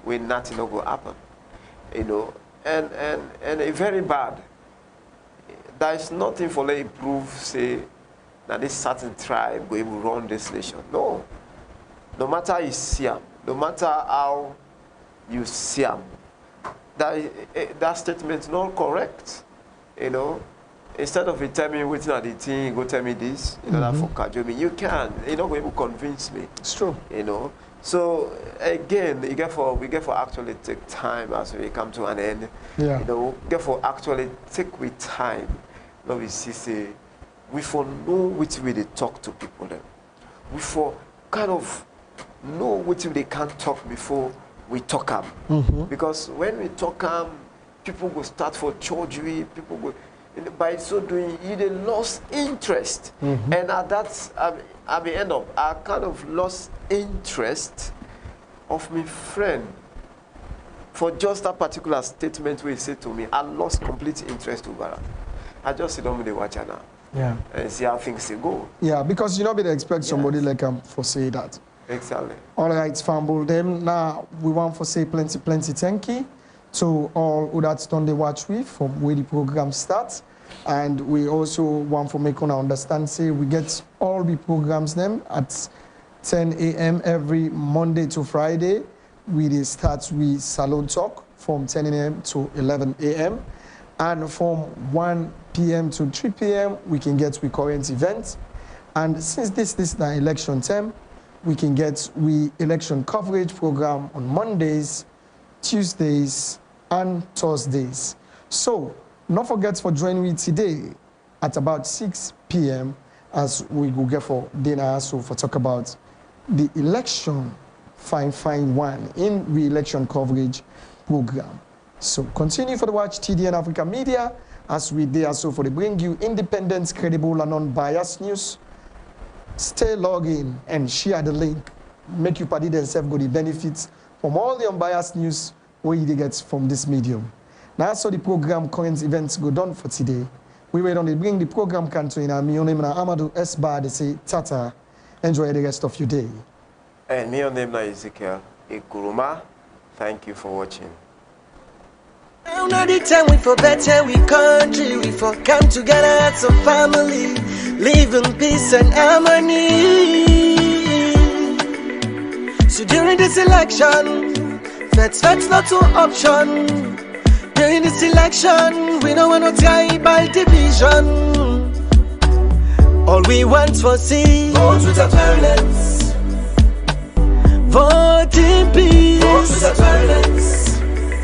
when nothing no go happen. You know, and it's very bad. There is nothing for them to prove say that this certain tribe will able to run this nation. No. No matter how you see them, no matter how you see them, that statement is not correct. You know, instead of you tell me what's not the thing, you go tell me this, you know, that for Kajomi, you can. You're not going to convince me. It's true. You know. So again, we get for actually take time as we come to an end. Yeah. You know, get for actually take with time. Now we see say we for know which way they talk to people then. We for kind of know which way they can't talk before we talk them. Because when we talk them, people will start for surgery, people will by so doing they lost interest. And at the end of I kind of lost interest of my friend for just that particular statement where he said to me. I lost complete interest over that. I just sit down with the watcher now. Yeah. And see how things go. Yeah, because you know they expect somebody like for say that. Exactly. All right, fumble them. Now we want for say plenty thank you to all who that's done the watch with from where the program starts. And we also want to make una understand, say we get all the programs them at 10 a.m. every Monday to Friday. We start with Salon Talk from 10 a.m. to 11 a.m. And from 1 p.m. to 3 p.m. we can get with current events. And since this is the election term, we can get we election coverage program on Mondays, Tuesdays, and Thursdays. So don't forget for joining me today at about 6 p.m. as we go get for dinner, so for talk about the election fine one in re-election coverage program. So continue for the watch TDN Africa Media as we there so for the bring you independent, credible, and unbiased news. Stay logged in and share the link. Make you party themselves go the benefits from all the unbiased news where you get from this medium. Now, so the program current events go done for today. We wait on to bring the program canto in our name AMADU S bar. They say Tata. Enjoy the rest of your day. And my name is EZEKIEL KOROMA. Thank you for watching. Now not the time we for better we country, we for come together as a family, live in peace and harmony. So during this election, that's not to option. During this election, we don't want no tribal division. All we want for see vote without violence. Vote in peace. Vote without violence.